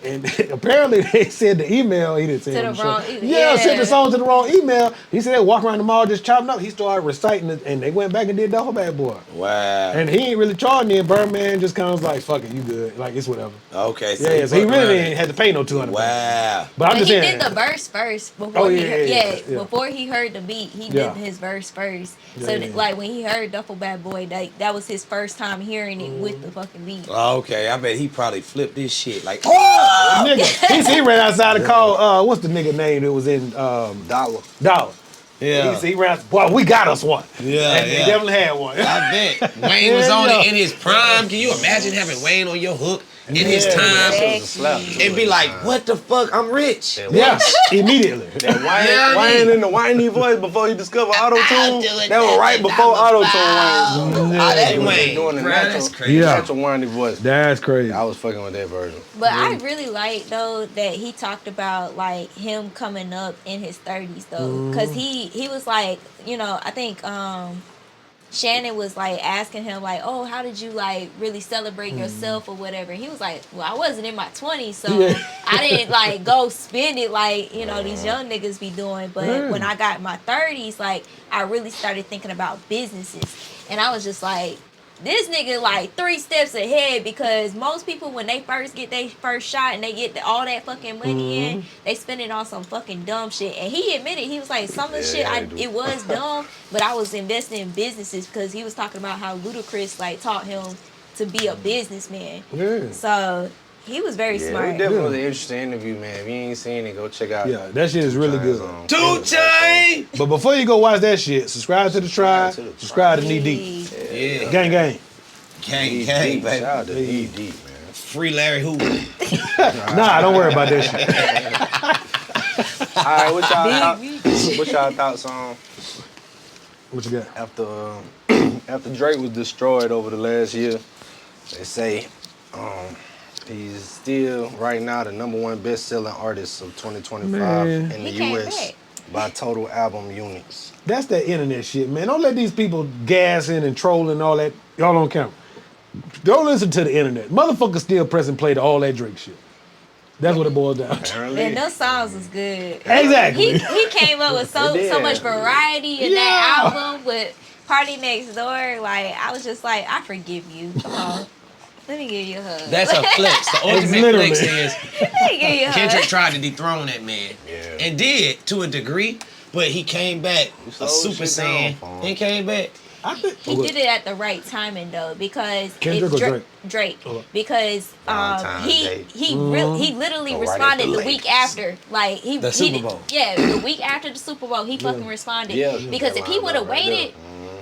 and apparently they said the email. He didn't say To it the on show. wrong Yeah, sent the yeah. song to the wrong email. He said they walk around the mall just chopping up. He started reciting it, and they went back and did Duffel Bad Boy. Wow. And he ain't really charging it. Birdman just kind of was like, "Fuck it, you good? Like it's whatever." Okay. So Yeah, so he fucked really around ain't had to pay no 200. Wow. But I'm But just he saying. did the verse first before Oh, he yeah, heard, yeah. before he heard the beat. He Yeah. did his verse first. Yeah, So yeah. like when he heard Duffel Bad Boy, that was his first time hearing it with the fucking beat. Okay, I bet he probably flipped this shit like. Nigga, he ran outside to call. What's the nigga name that was in Dollar. Dollar? Yeah. He ran. Boy, we got us one. Yeah, And they yeah. definitely had one. I bet Wayne was Yeah, on yeah. it in his prime. Can you imagine having Wayne on your hook in his Yeah. time? Yeah. Slap. And be like, what the fuck? I'm rich. Yeah, immediately. That Wayne, Yeah, I mean- Wayne in the whiny voice before he discovered auto I'll tune. do it That was right that before I'm auto about. tune. Wayne. Ah, that He was Wayne. doing the Bruh, natural, that's crazy. Yeah. natural whiny voice. That's crazy. I was fucking with that version. But I really like though that he talked about like him coming up in his 30s though, because he was like, you know, I think Shannon was like asking him like, oh, how did you like really celebrate yourself or whatever? He was like, well, I wasn't in my 20s, so Yeah. I didn't like go spend it like, you know, these young niggas be doing. But Yeah. when I got in my 30s, like I really started thinking about businesses, and I was just like, this nigga like 3 steps ahead, because most people when they first get their first shot and they get all that fucking money in, they spend it on some fucking dumb shit. And he admitted, he was like, some of the shit they do. it was dumb, but I was investing in businesses, because he was talking about how Ludacris like taught him to be a businessman. Yeah. So he was very Yeah, smart. it definitely was an interesting interview, man. If you ain't seen it, go check out. Yeah, that shit is really good. 2 Chainz. But before you go watch that shit, subscribe to the tribe, to the subscribe to Knee Deep. Yeah. Gang, gang. Gang, gang, Shout baby. out to E Deep, man. Free Larry Hoover. Nah, don't worry about that shit. All right, Big what y'all thoughts on What you got? after Drake was destroyed over the last year? They say he's still right now the #1 best-selling artist of 2025 Man. in the He came U.S. back. by total album units. That's that internet shit, man. Don't let these people gassing and trolling all that. Y'all on camera. Don't listen to the internet. Motherfuckers still pressing play to all that Drake shit. That's what it boils down to. Apparently, And those songs was good. Exactly. He came up with so did. much variety in Yeah. that album with Party Next Door. Like I was just like, I forgive you. Come on. Let me give you a hug. That's a flex. The ultimate literally- flex is Let me give you a Kendrick hug. tried to dethrone that man. Yeah. And did to a degree, but he came back a slowed Super shit down Saiyan. for him. He came back. I think He did it at the right timing though, because Kendrick it, or Drake? Drake, Oh. because Valentine's Day. he literally Oh, right responded at the the week Lakers. after, like The Super Bowl. the week after the Super Bowl, he fucking responded. Yeah, Because that if he lined would have up right waited,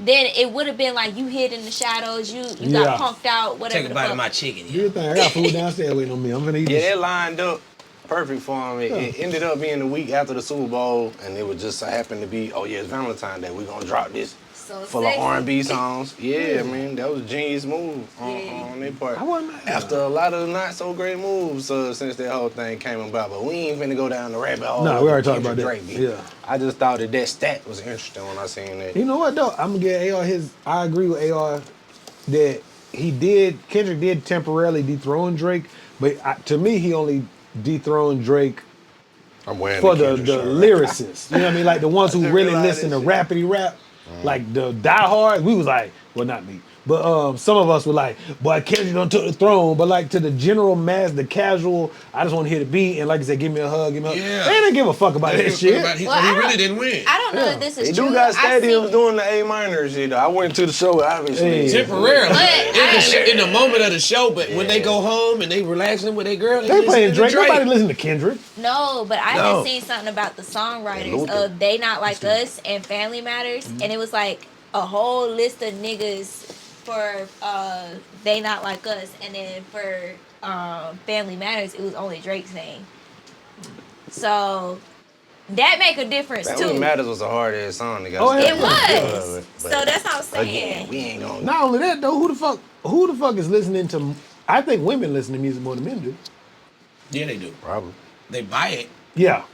then it would have been like you hid in the shadows, you Yeah. got punked out, whatever Take a the bite fuck. of my chicken. Do your thing. I got food downstairs waiting on me. I'm gonna eat Yeah, this. it lined up perfect for him. It ended up being the week after the Super Bowl, and it was just so happened to be, oh yeah, it's Valentine's Day. We're gonna drop this. So full of sexy. R&B songs. Yeah, I mean, that was a genius move on their part. I wasn't mad. After a lot of not so great moves since that whole thing came about, but we ain't finna go down the rabbit hole. Nah, of we already talked Kendrick about that. Drake beat. Yeah. I just thought that stat was interesting when I seen that. You know what though? I'm gonna give AR his. I agree with AR that Kendrick did temporarily dethrone Drake, but to me he only dethroned Drake I'm wearing for the Kendrick shirt. lyricists. You know what I mean? Like the ones who didn't really realize listen to that rapidy rap, like the diehards. We was like, well, not me, but some of us were like, boy, Kendrick done took the throne. But like to the general mass, the casual, I just want to hear the beat and like I said, give me a hug, give me a hug. Yeah. They didn't give a fuck about that shit. He Well, I really don't- didn't win. I don't know if this is They true. do got I stadiums seen- doing the A minor shit. Though. I went to the show, obviously. Hey. Temporarily. But in the moment of the show, but when they go home and they relaxing with their girl, They listen playing to Drake. Nobody listen to Kendrick. No, but I No. just seen something about the songwriters Luther. of They Not Like Us and Family Matters, and it was like a whole list of niggas for They Not Like Us, and then for Family Matters, it was only Drake's name. So that make a difference Family too. Matters was a hard ass song. Nigga. Oh, yeah. It was. But So that's what I'm saying. again, we ain't gonna. Not only that though, who the fuck is listening to? I think women listen to music more than men do. Yeah, they do. Probably. They buy it. Yeah,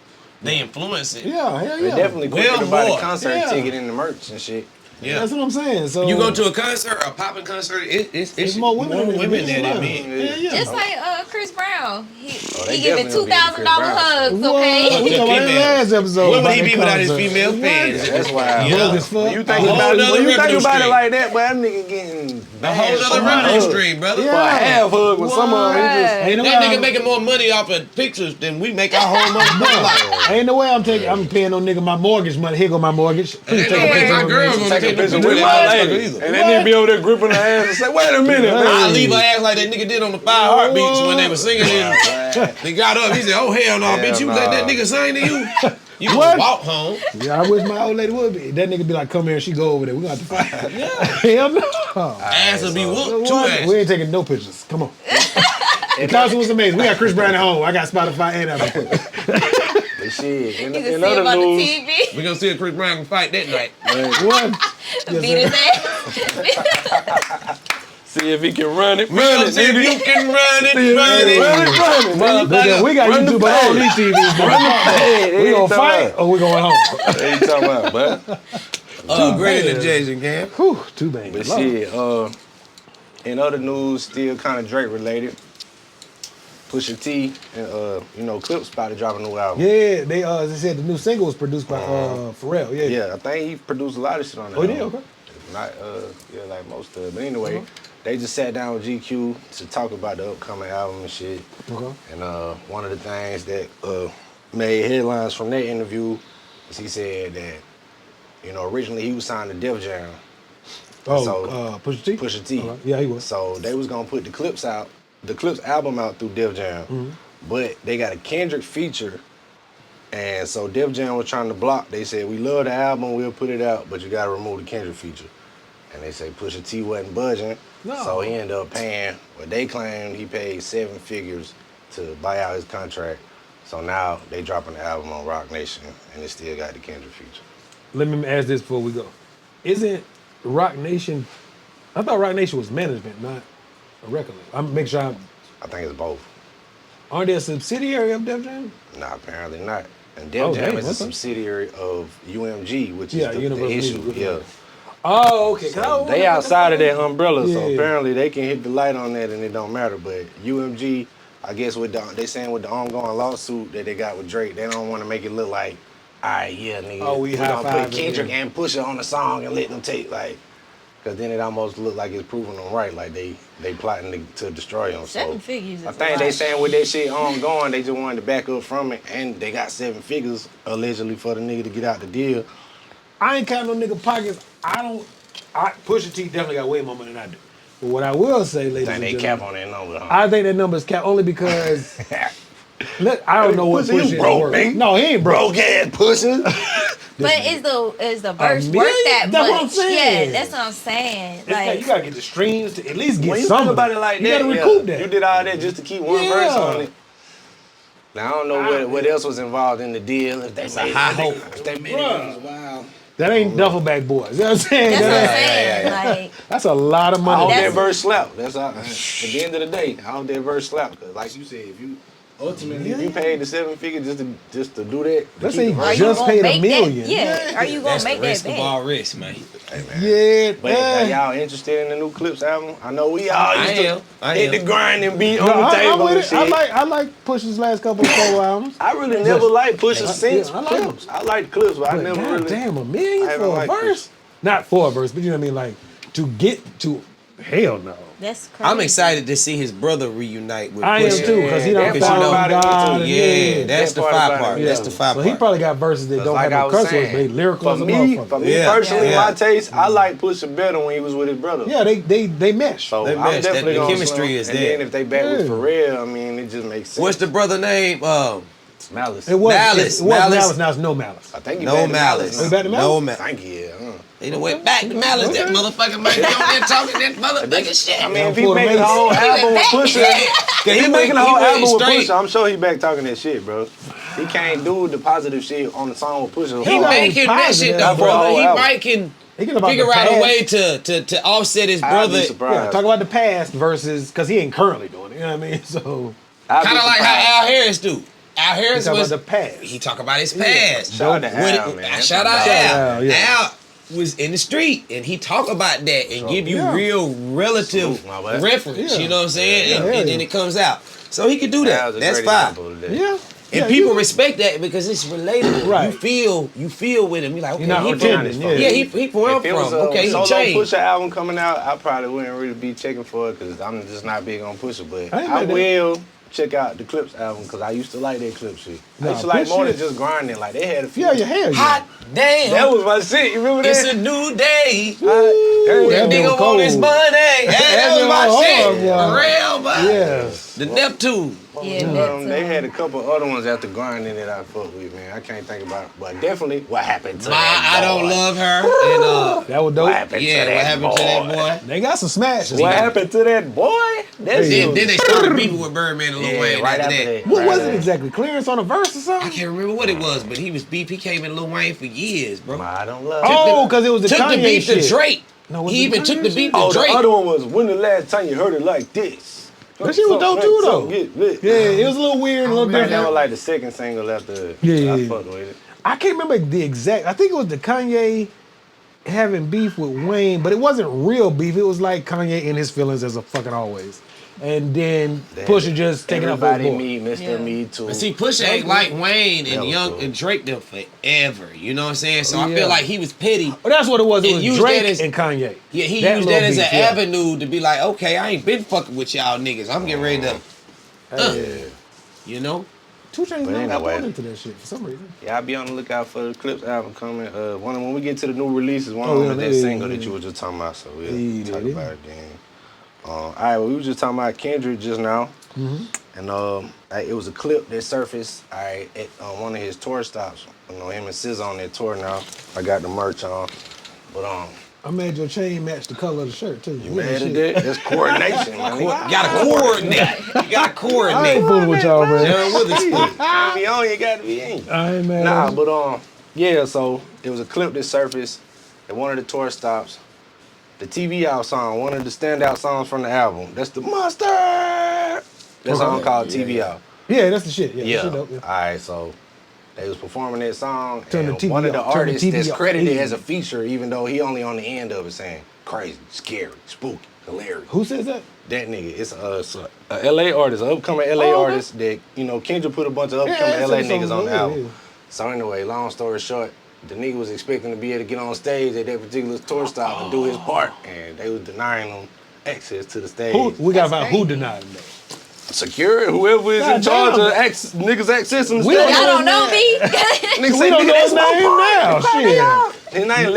They influence it. yeah, hell They yeah. definitely quicker Well, to buy the more. concert Yeah. ticket and the merch and shit. Yeah. That's what I'm saying. So You go to a concert, a popping concert, it's more women than women men. there than men. Yeah, yeah. Just like Chris Brown, he they giving definitely gonna be $2,000 Chris Brown. hugs. What? Okay. We talked about that Female. last episode. When about would he that be without his concert. female What? fans? That's why. Yeah. Broke as fuck. When you A think whole about it, nother when you think revenue about it stream. like that, boy, that nigga getting A whole other revenue stream, brother. Yeah. for a half hug with some of them. He just, Ain't no That way nigga I'm- making more money off of pictures than we make our whole motherfucking life. Ain't no way I'm paying no nigga my mortgage money. Here go my mortgage. Please Ain't take no a way picture my of me. girl gonna take a take no picture picture with with my that lady. motherfucker either. And that nigga be over there gripping her ass and say, wait a minute, man. I leave her ass like that nigga did on the 5 Heartbeats when they were singing and they got up. He said, oh hell no, bitch, you Hell let that nah. nigga sing to you? You What? gonna walk home. Yeah, I wish my old lady would be. That nigga be like, come here, and she go over there. We gonna have to fight. Hell no. Ass will be whooped. Two What? ass. We ain't taking no pictures. Come on. The concert was amazing. We got Chris Brown at home. I got Spotify and Apple. But shit, in You can in see him other on the news, TV. We gonna see if Chris Brown can fight that night. What? Beat his ass. see if he can run it. We gonna see if you can run it, run it. Nigga, we got Run the YouTube on all page. these TVs. We gonna fight or we going home? What you talking about, bud? Great interjection, Cam. Whew, too bad. But shit, in other news, still kind of Drake related. Pusha T and Clips about to drop a new album. Yeah, they said the new single was produced by Pharrell. Yeah. Yeah, I think he produced a lot of shit on that. Oh, he did? album. Okay. Not like most of it. But anyway, they just sat down with GQ to talk about the upcoming album and shit. Okay. And one of the things that made headlines from that interview is he said that, originally he was signed to Def Jam. Oh, So, Pusha T? Pusha T. Okay. Yeah, he was. So they was gonna put the Clips album out through Def Jam, but they got a Kendrick feature, and so Def Jam was trying to block. They said, we love the album, we'll put it out, but you gotta remove the Kendrick feature. And they say Pusha T wasn't budging, No. so he ended up paying what they claimed he paid 7 figures to buy out his contract. So now they dropping the album on Rock Nation, and it still got the Kendrick feature. Let me ask this before we go. Isn't Rock Nation, I thought Rock Nation was management, not a record label. I'm making sure I think it's both. aren't they a subsidiary of Def Jam? Nah, apparently not. And Def Oh, Jam dang, is a okay. subsidiary of UMG, which Yeah, is the Universal issue. Music Yeah. Group. Oh, okay. So they outside of that umbrella, so Yeah. apparently they can hit the light on that and it don't matter. But UMG, I guess they saying with the ongoing lawsuit that they got with Drake, they don't want to make it look like, all right, yeah, nigga, Oh, we gonna high-fiving put Kendrick here. and Pusha on the song and let them take because then it almost look like it's proving them right, like they plotting to destroy him. 7 So figures. I Is think a they lot. saying with that shit ongoing, they just wanted to back up from it, and they got 7 figures allegedly for the nigga to get out the deal. I ain't counting no nigga pockets. Pusha T definitely got way more money than I do. But what I will say, ladies I and think they gentlemen, cap on that number, huh? I think that number's capped only because I don't know what Pusha, Pusha you is broke, worth. nigga. No, he ain't broke. Broke ass Pusha. But is the verse million? worth that That's much? what I'm saying. Yeah, that's what I'm saying. It's like, you gotta get the streams to at least get When you some think of about it like you that, gotta recoup that. You did all that just to keep one Yeah. verse on it. Now I don't know what else was involved in the deal. If they made high it, hope. if they made Bruh. it, wow. That ain't duffel bag boys. You know what I'm saying? That's what I'm That ain't- saying. Like, that's a lot of I money. hope That's- that verse slap. That's all. At the end of the day, I hope that verse slap. Cause like you said, if you ultimately if you paid the 7 figure just to do that, to Let's keep say the verse are you just gonna paid make $1 million. that? Yeah. Are you gonna That's make the that risk of back? all risks, man. Yeah. But are y'all interested in the new Clips album? I know we all I used am. to I hit am. the grind and beat No, on the I'm table with and it. shit. I like Push's last couple of solo albums. I really never liked Pusha since I like Clips. I like Clips, but I But never God really. damn, $1 I million haven't for a liked verse? Not for a verse, but you know what I mean? Like, to get to, hell no. That's crazy. I'm excited to see his brother reunite with I am Pusha. too, because he Yeah, done that found part about it, God. me and too. Yeah, that's That the part fire about it, part. yeah. That's the fire So part. he probably got verses that don't Like have I no was curse words, saying, but they lyrical as a for motherfucker. me Yeah. personally, Yeah. my taste, I like Pusha better when he was with his brother. Yeah, they mesh. So They I'm mesh. definitely The gonna chemistry slam. is and there. then if they back with Yeah. Pharrell, I mean, it just makes sense. What's the brother name? Malice? It was Malice. It was Malice. Malice. Now it's no Malice. I think he No back to Malice. We now. back to No Malice? Malice. Thank you. Yeah. He done went back to Malice. That motherfucker might be on there talking that motherfucking shit. I mean, if he Florida making a Mace. whole album with back. Pusha, if He he went- making a he whole went album with straight. Pusha, I'm sure he back talking that shit, bro. He can't do the positive shit on the song with Pusha. He not making that positive. shit though, Not for a brother. whole He album. might can Thinking about figure the out a past. way to offset his I'd brother. be surprised. Yeah, talk about the past versus, because he ain't currently doing it. You know what I mean? So, I'd be Kind of like surprised. how Al Harris do. Al he Harris talk about was the past. he talk about his past. Shout out to When Al, man. Shout out Shout out Al. Al, yeah. Al was in the street and he talk about that and give you Yeah. real relative Salute, my boy. reference. Yeah. You know what I'm saying? Yeah, and, yeah, and yeah. then it comes out. So he could do that. Al's a That's great fine. example of that. Yeah. And Yeah, people you- respect that because it's relatable. Right. You feel with him. You're like, okay, You're not he pretending. from- Yeah. yeah, he where I'm If it was from. a Okay, he solo changed. Pusha album coming out, I probably wouldn't really be checking for it because I'm just not big on Pusha. But I ain't I mad at will check out the Clips album because I used to like that Clip shit. I Nah, used to like more than Pusha- just grinding. Like they had a few. Yeah, your hair. Hot damn. That was my shit. You remember It's that? a new day. Hey, that Nigga been want cold. his money. Hey, that was my been shit. hard, boy. Real, but Yes. the Neptune. Yeah, They had a couple other ones after grinding that I fuck with, man. I can't think about it. But definitely what happened to that I don't boy? love her. And That was dope. What happened to yeah, that what happened to that boy? They got some smashes. What happened to that boy? That's Hey, Then they started beefing with Birdman and Lil Yeah, Wayne right after after that. that. What Right was after it that. exactly? Clearance on a verse or I something? can't remember what it was, but he was beef. He came in Lil Wayne for years, bro. I don't love Oh, because it was the Took Kanye the beat shit. to Drake. No, was he it even Kanye took the shit? beat to Oh, Drake. the other one was when the last time you heard it like this. That shit was dope too, though. Get lit. Yeah, it was a little weird, a little That was different. like the second single after. Yeah. I fucked with it. I can't remember the exact. I think it was the Kanye having beef with Wayne, but it wasn't real beef. It was like Kanye in his feelings as a fucking always, and then Pusha just taking up for Everybody his boy. me, Mr. Yeah. Me Too. But see, Pusha ain't like Wayne That and was Young cool. and Drake them forever. You know what I'm saying? So I Yeah. feel like he was petty. But that's what it was. It And was use Drake that as- and Kanye. Yeah, he That used that little as an beef, yeah. avenue to be like, okay, I ain't been fucking with y'all niggas. I'm getting ready to, Yeah. you know? 2 Chainz But never got anyway. pulled into that shit for some reason. Yeah, I'll be on the lookout for the Clips album coming. When we get to the new releases, one Oh, of yeah, them is that yeah, single yeah. that you were just talking about. So we'll Yeah, talk yeah. about it then. All right, well, we were just talking about Kendrick just now, and it was a clip that surfaced. All right, at one of his tour stops. You know, him and SZA on that tour now. I got the merch on, but I made your chain match the color of the shirt too. you mad at that? That's coordination, man. You gotta coordinate. You gotta I ain't coordinate. fooling with y'all, man. John Witherspoon. You gotta be on, you gotta be in. I ain't mad. Nah, at you. but yeah, so it was a clip that surfaced at one of the tour stops. The TV Out song, one of the standout songs from the album. That's the Monster. That song called TV Out. Yeah, that's the shit. Yeah, Yeah. That shit dope, yeah. All right, so they was performing that song, Turn the and TV one of the off, turn the artists TV that's off. credited Easy. as a feature, even though he only on the end of it saying crazy, scary, spooky, hilarious. Who says that? That nigga, it's a LA artist, an upcoming LA Oh, okay. artist that, Kendrick put a bunch of Yeah, upcoming yeah, LA so- niggas on the yeah, album. yeah. So anyway, long story short, the nigga was expecting to be able to get on stage at that particular tour stop and do his part, and they was denying him access to the stage. We gotta find who denied him that. Security, whoever is in God charge damn. of niggas accessing the We stage. don't Y'all don't know know me. Nigga We say, don't "Nigga, know that's his my name part." now. Shit. His name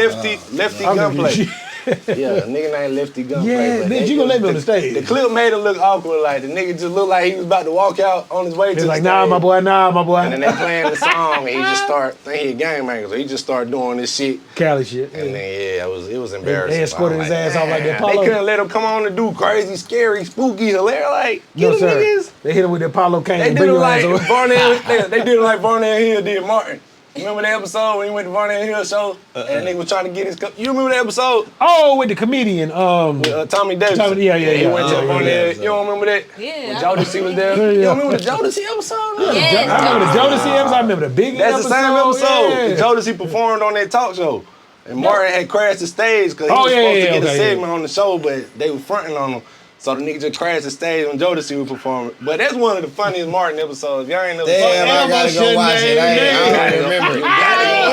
Lefty I'm gonna Gunplay. get Yeah, nigga named Lefty Gunplay. Yeah, but bitch, they- you gonna let me on the stage. The clip made it look awkward, like the nigga just looked like he was about to walk out on his way to He's the like, stage. nah, my boy, nah, my boy. And then they playing the song, and he just think he a gang banger, so he just started doing this shit. Cali shit. And Yeah. then it was embarrassing. They escorted I'm his ass off like the "Damn, Apollo." They couldn't let him come on and do crazy, scary, spooky, hilarious. Like, No, get sir. niggas. They hit him with the Apollo cane. They and did bring him your ass like over. Barnell. They did him like Barnell Hill did Martin. Remember that episode when he went to Barnett Hill show and nigga was trying to get his cup? You remember that episode? Oh, with the comedian. Tommy Davis. Yeah. He went to Yeah, Barnett. You don't remember that? Yeah. When Jodeci was there? Yeah. You don't remember the Jodeci episode? Yes, I remember the Jodeci episode. I remember the Biggie That's episode. the same episode. Yeah. Jodeci performed on that talk show. And Martin had crashed the stage because he was supposed to get a segment on the show, but they were fronting on him. So the nigga just crashed the stage when Jodeci was performing. But that's one of the funniest Martin episodes. Y'all ain't never Damn, I gotta go watch it. I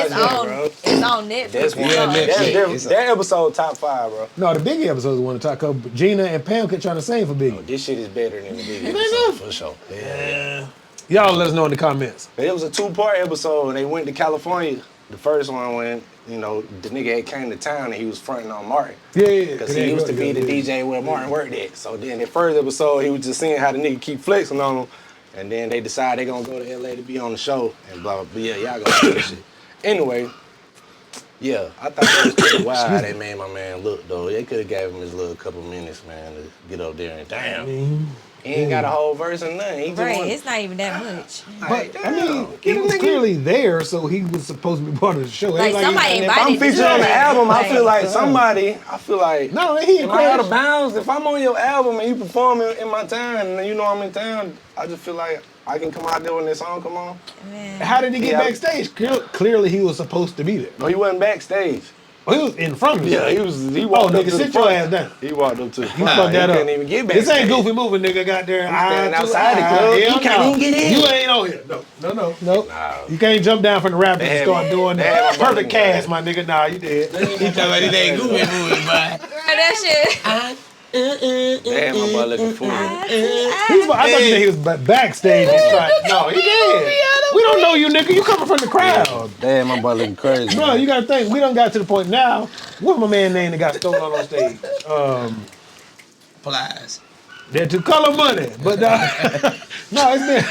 don't remember. It's on Netflix. That's one. Yeah, That's that episode top 5, bro. No, the Biggie episode is the one to talk about. Gina and Pam kept trying to sing for Biggie. This shit is better than the big episode, for sure. Y'all let us know in the comments. It was a 2-part episode, and they went to California. The first one when, you know, the nigga had came to town and he was fronting on Martin. Yeah. Because he used to be the DJ where Martin worked at. So then the first episode, he was just seeing how the nigga keep flexing on him. And then they decide they gonna go to LA to be on the show and blah, blah, blah. Yeah, y'all gonna do this shit. Anyway, yeah, I thought that was pretty wild how they made my man look, though. They could have gave him his little couple minutes, man, to get up there and damn. He ain't got a whole verse or nothing. He just Right, wanted- it's not even that much. But, I mean, he was clearly there, so he was supposed to be part of the show. Like, somebody If invited I'm featured on the album, I feel like somebody. I feel like, No, he am I out of bounds? If I'm on your album and you perform in my town and you know I'm in town, I just feel like I can come out there when this song come on. Man. How did he get Yeah. backstage? Clearly, he was supposed to be there. No, he wasn't backstage. Oh, he was in front of you. Yeah, he walked up nigga, to the sit your front. ass down. He walked up to the You front. fucked that he up. couldn't even get This backstage. ain't goofy moving, nigga. Got there. standing outside the club. He can't even get in. You ain't on here. No. You can't jump down from the rapids and They had start me- doing they the had my perfect money. cast, my nigga. Nah, you did. He talking about it ain't goofy moving, boy. That shit. They had my boy looking fool. I thought you said he was backstage. He's like, no, he did. We don't know you, nigga. You coming from the crowd. They had my boy looking crazy. Bro, you gotta think, we done got to the point now. What's my man name that got stolen on stage? Plies. They're to color money, but no, it's been.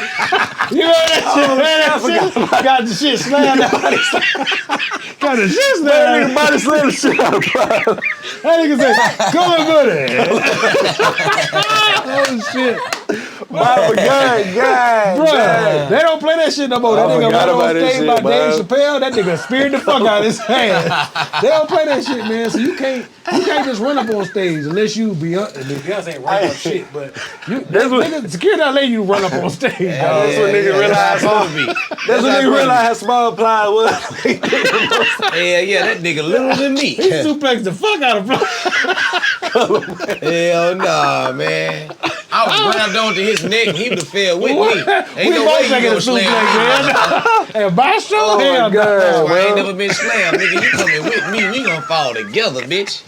You know that shit, man. That shit got the shit slammed out. Got the shit slammed out. Body slam the shit out of Plies. That nigga say, color money. Oh shit, God, bro. They don't play that shit no more. That I nigga forgot run on about that stage shit, by bro. Dave Chappelle. That nigga speared the fuck out of his hand. They don't play that shit, man. So you can't just run up on stage unless you Beyonce. Beyonce ain't run up shit, but you. Nigga, security not letting you run up on stage. Dog. That's when nigga realized. That's when nigga realized how small Plies was. Yeah, that nigga little than me. He suplexed the fuck out of Hell nah, man. I was grabbed onto his neck and he would have fell with me. Ain't We no both way you taking gonna a slam suplex, me. man. And Bastro? Oh, my Hell God. no. I ain't never been slammed, nigga. You coming with me, we gonna fall together, bitch.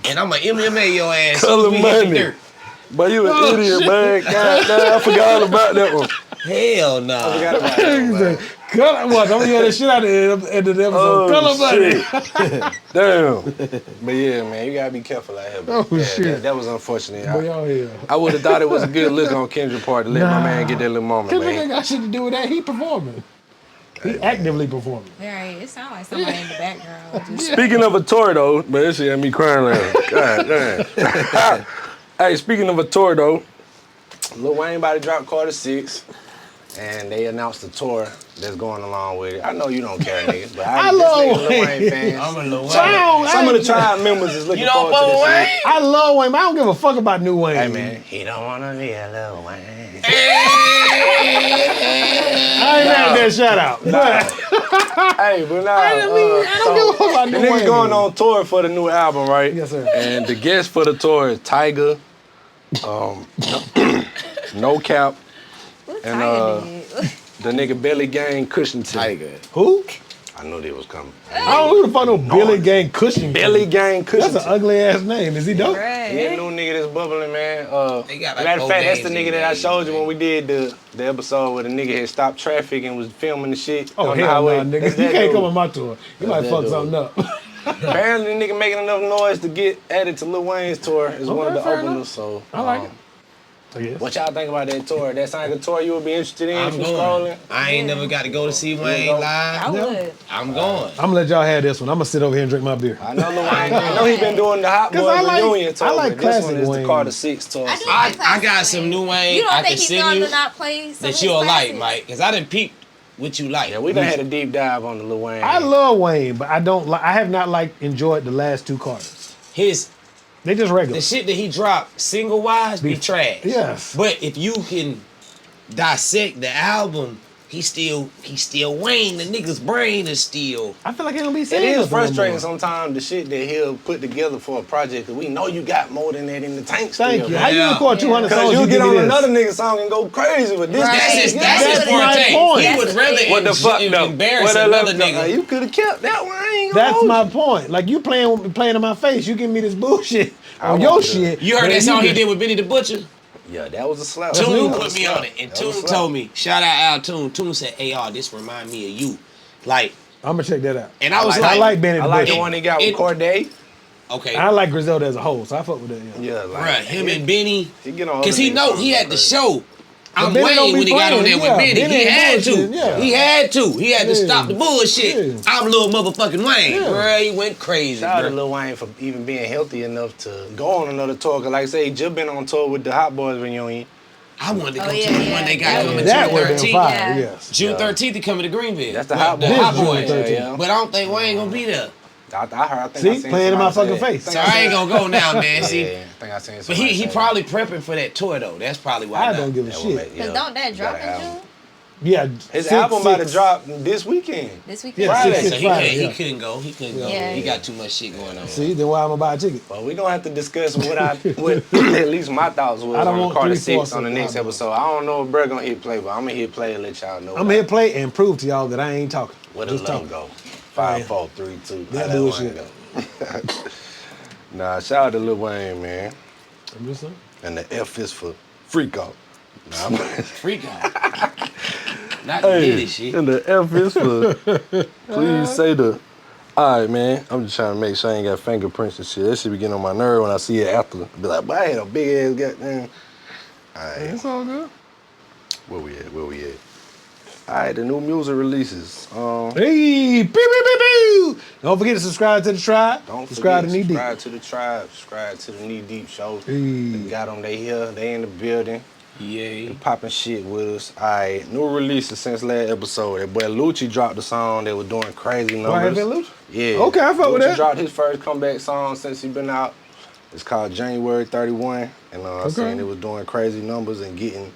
And I'ma MMA your ass. Color We hit the money. dirt. But you an idiot, man. God damn, I forgot all about that one. Hell nah. He said, color, what? I'm gonna hear that shit out of the end of the episode. Color money. Damn. But yeah, man, you gotta be careful out here. Oh, yeah, shit. That was unfortunate. Boy, y'all here. I would have thought it was a good look on Kendrick's part to let my man get that little moment, Kendrick ain't man. got shit to do with that. He performing. He actively performing. Right, it sounds like somebody in the background. Just, Speaking of a tour, though, but this shit had me crying laughing. God damn. Hey, speaking of a tour, though, Lil Wayne about to drop Carter 6, and they announced the tour that's going along with it. I know you don't care, niggas, but I just love niggas Lil Wayne. Wayne fans. I'm a little Some of the tribe members is looking You don't forward to fuck this with shit. I love Wayne. I don't give a fuck about New Wayne. Hey, man, he don't wanna be a Lil Wayne. I ain't had that shout out. Hey, but nah, I don't give a fuck about the New niggas Wayne. going on tour for the new album, right? Yes, sir. And the guest for the tour is Tyga, No Cap, what And, Tiger did? the nigga Belly Gang Cushington. Tiger. Who? I knew they was coming. I don't know who the fuck no Billy Gang Cushing. Belly Gang That's Cushington. an ugly ass name. Is he dope? He a Right. new nigga that's bubbling, man. They got like Matter of four fact, that's the games nigga in that I there, showed you man. when we did the episode where the nigga had stopped traffic and was filming the shit Oh, on the hell no, highway. nigga. That's You that can't dude. come on my tour. You might that fuck dude. something up. Apparently, the nigga making enough noise to get added to Lil Wayne's tour is one of the fair openers. enough. So I like it. I guess. What y'all think about that tour? That sound like a tour you would be interested in I'm if you going. scrolling? I ain't never got to go to see Wayne go? I live. would. I'm going. I'm gonna let y'all have this one. I'm gonna sit over here and drink my beer. I know Lil Wayne. I know he been doing the Hot 'Cause Boys I like- reunion tour, I like but this one classic is Wayne. the Carter 6 tour. I do I like classic got some Wayne. new Wayne You don't I think can he's send going you to not play some that of you'll his like, classics? Mike. Because I done peeped what you like. Yeah, we done had a deep dive on the Lil Wayne. I love Wayne, but I don't like. I have not enjoyed the last two Carters. His They just regular. the shit that he dropped single wise be trash. Yes. But if you can dissect the album, he still Wayne. The nigga's brain is still. I feel like he don't be It saying is nothing no frustrating more. sometimes the shit that he'll put together for a project, cause we know you got more than that in the tank still. Thank you. How Yeah. you record 200 Cause songs? you You get give on me this. another nigga song and go crazy with this. Right. That's his That's my forte. point. He would rather What the fuck though? embarrass What another the- nigga. You could have kept that one. I ain't gonna That's hold my you. point. Like you playing in my face. You give me this bullshit on your want to. shit. You heard but that song he just- did with Benny the Butcher? Yeah, that was a slap. Tune new. put me on it, and That was a Tune slap. told me, shout out Al Tune. Tune said, "Hey, y'all, this remind me of you." Like, I'm gonna check that out. and I was I like, like Benny I the like Butcher. the one he got with It- Corday. okay, I like Griselda as a whole, so I fuck with that. Yeah. Yeah, like bruh, him and Benny, he get on because other he niggas' know songs he like had to crazy. show. I'm Benny don't Wayne be when he got on playing, there yeah. with Benny. Benny He ain't had to. bullshitting, yeah. He had to. He had to Yeah. stop the bullshit. Yeah. I'm little motherfucking Wayne, Yeah. bruh. He went crazy, Shout out to bruh. Lil Wayne for even being healthy enough to go on another tour. Cause like I say, he just been on tour with the Hot Boys reunion. I wanted to go Oh, to yeah, the one yeah. they got That coming was- That June would have been 13th. fire. Yeah. Yes. June Yeah. 13th, he coming to Greenville. That's the Well, Hot Boys. The Hot June Boys. 13th. Yeah. But I don't think Wayne gonna be there. I heard. I think See? I seen Playing in my somebody fucking say- face. So I ain't gonna go now, man. See, Yeah, I think I seen but somebody he say probably prepping for that tour though. That's probably why. I not. don't give a that. shit. Cause don't that He drop got in an album. June? Yeah. His six- album about to six- drop this weekend. This weekend? Yeah, Friday. six- So six he Friday, can't. yeah. He couldn't go. He couldn't go. Yeah. He got too much shit going on. See, then why I'm gonna buy a ticket? Well, we're gonna have to discuss what at least my thoughts was I don't on want Carter 3/4 Six on the of next the album. episode. I don't know if Brett gonna hit play, but I'm gonna hit play and let y'all know. I'm here to play and prove to y'all that I ain't talking. Where the Just love talking. go? 5, 4, 3, 2. That How that bullshit. one go? Nah, shout out to Lil Wayne, man. I'm just saying. And the F is for freak out. Nah, I'm Freak out. Not the did shit. and the F is for please say the. All right, man. I'm just trying to make sure I ain't got fingerprints and shit. That shit be getting on my nerve when I see it after. Be like, but I had a big ass goddamn. All right. It's all good. Where we at? All right, the new music releases. Hey, pew, pew, pew, pew. Don't forget to subscribe to the tribe. Don't subscribe forget, to Knee Deep. subscribe to the tribe. Subscribe to the Knee Deep show. Hey. They got them. They here. They in the building. Yeah. Popping shit with us. All right, new releases since last episode. That boy Lucci dropped the song. They were doing crazy numbers. Why have been Lucci? Yeah. Okay, I fuck with Lucci that. dropped his first comeback song since he been out. It's called January 31. And I seen it was doing crazy numbers and getting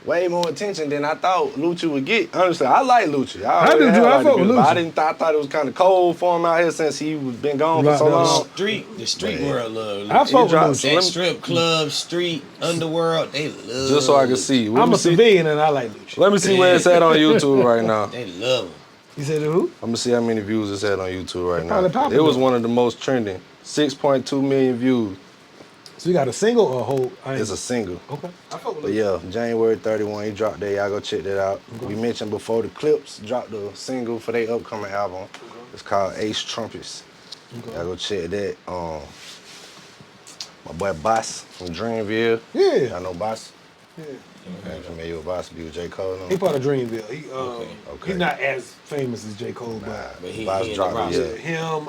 way more attention than I thought Lucci would get. Honestly, I like Lucci. I do too. I fuck with I Lucci. I thought it was kind of cold for him out here since he was been gone for Right, so that long. The street Man. world love. I fuck with dropped Lucci. That strip club, street, underworld, they love. Just so I can see. Let I'm me a see. civilian and I like Lucci. Let me see where it's at on YouTube right now. They love him. You said who? I'm gonna see how many views it's at on YouTube right probably now. popping It was though. one of the most trending. 6.2 million views. So you got a single or a whole? I ain't- It's a single. Okay. I fuck with But Lucci. yeah, January 31, he dropped that. Y'all go check that out. We mentioned before the Clips dropped the single for their upcoming album. It's called Ace Trumpets. Y'all go check that. My boy Boss from Dreamville. Yeah. Y'all know Boss? Yeah. Okay, familiar with Boss? Be with J. Cole? No? He part of Dreamville. He, Okay. He's not as famous as J. Cole, but But he Boss in the dropped roster. it, him,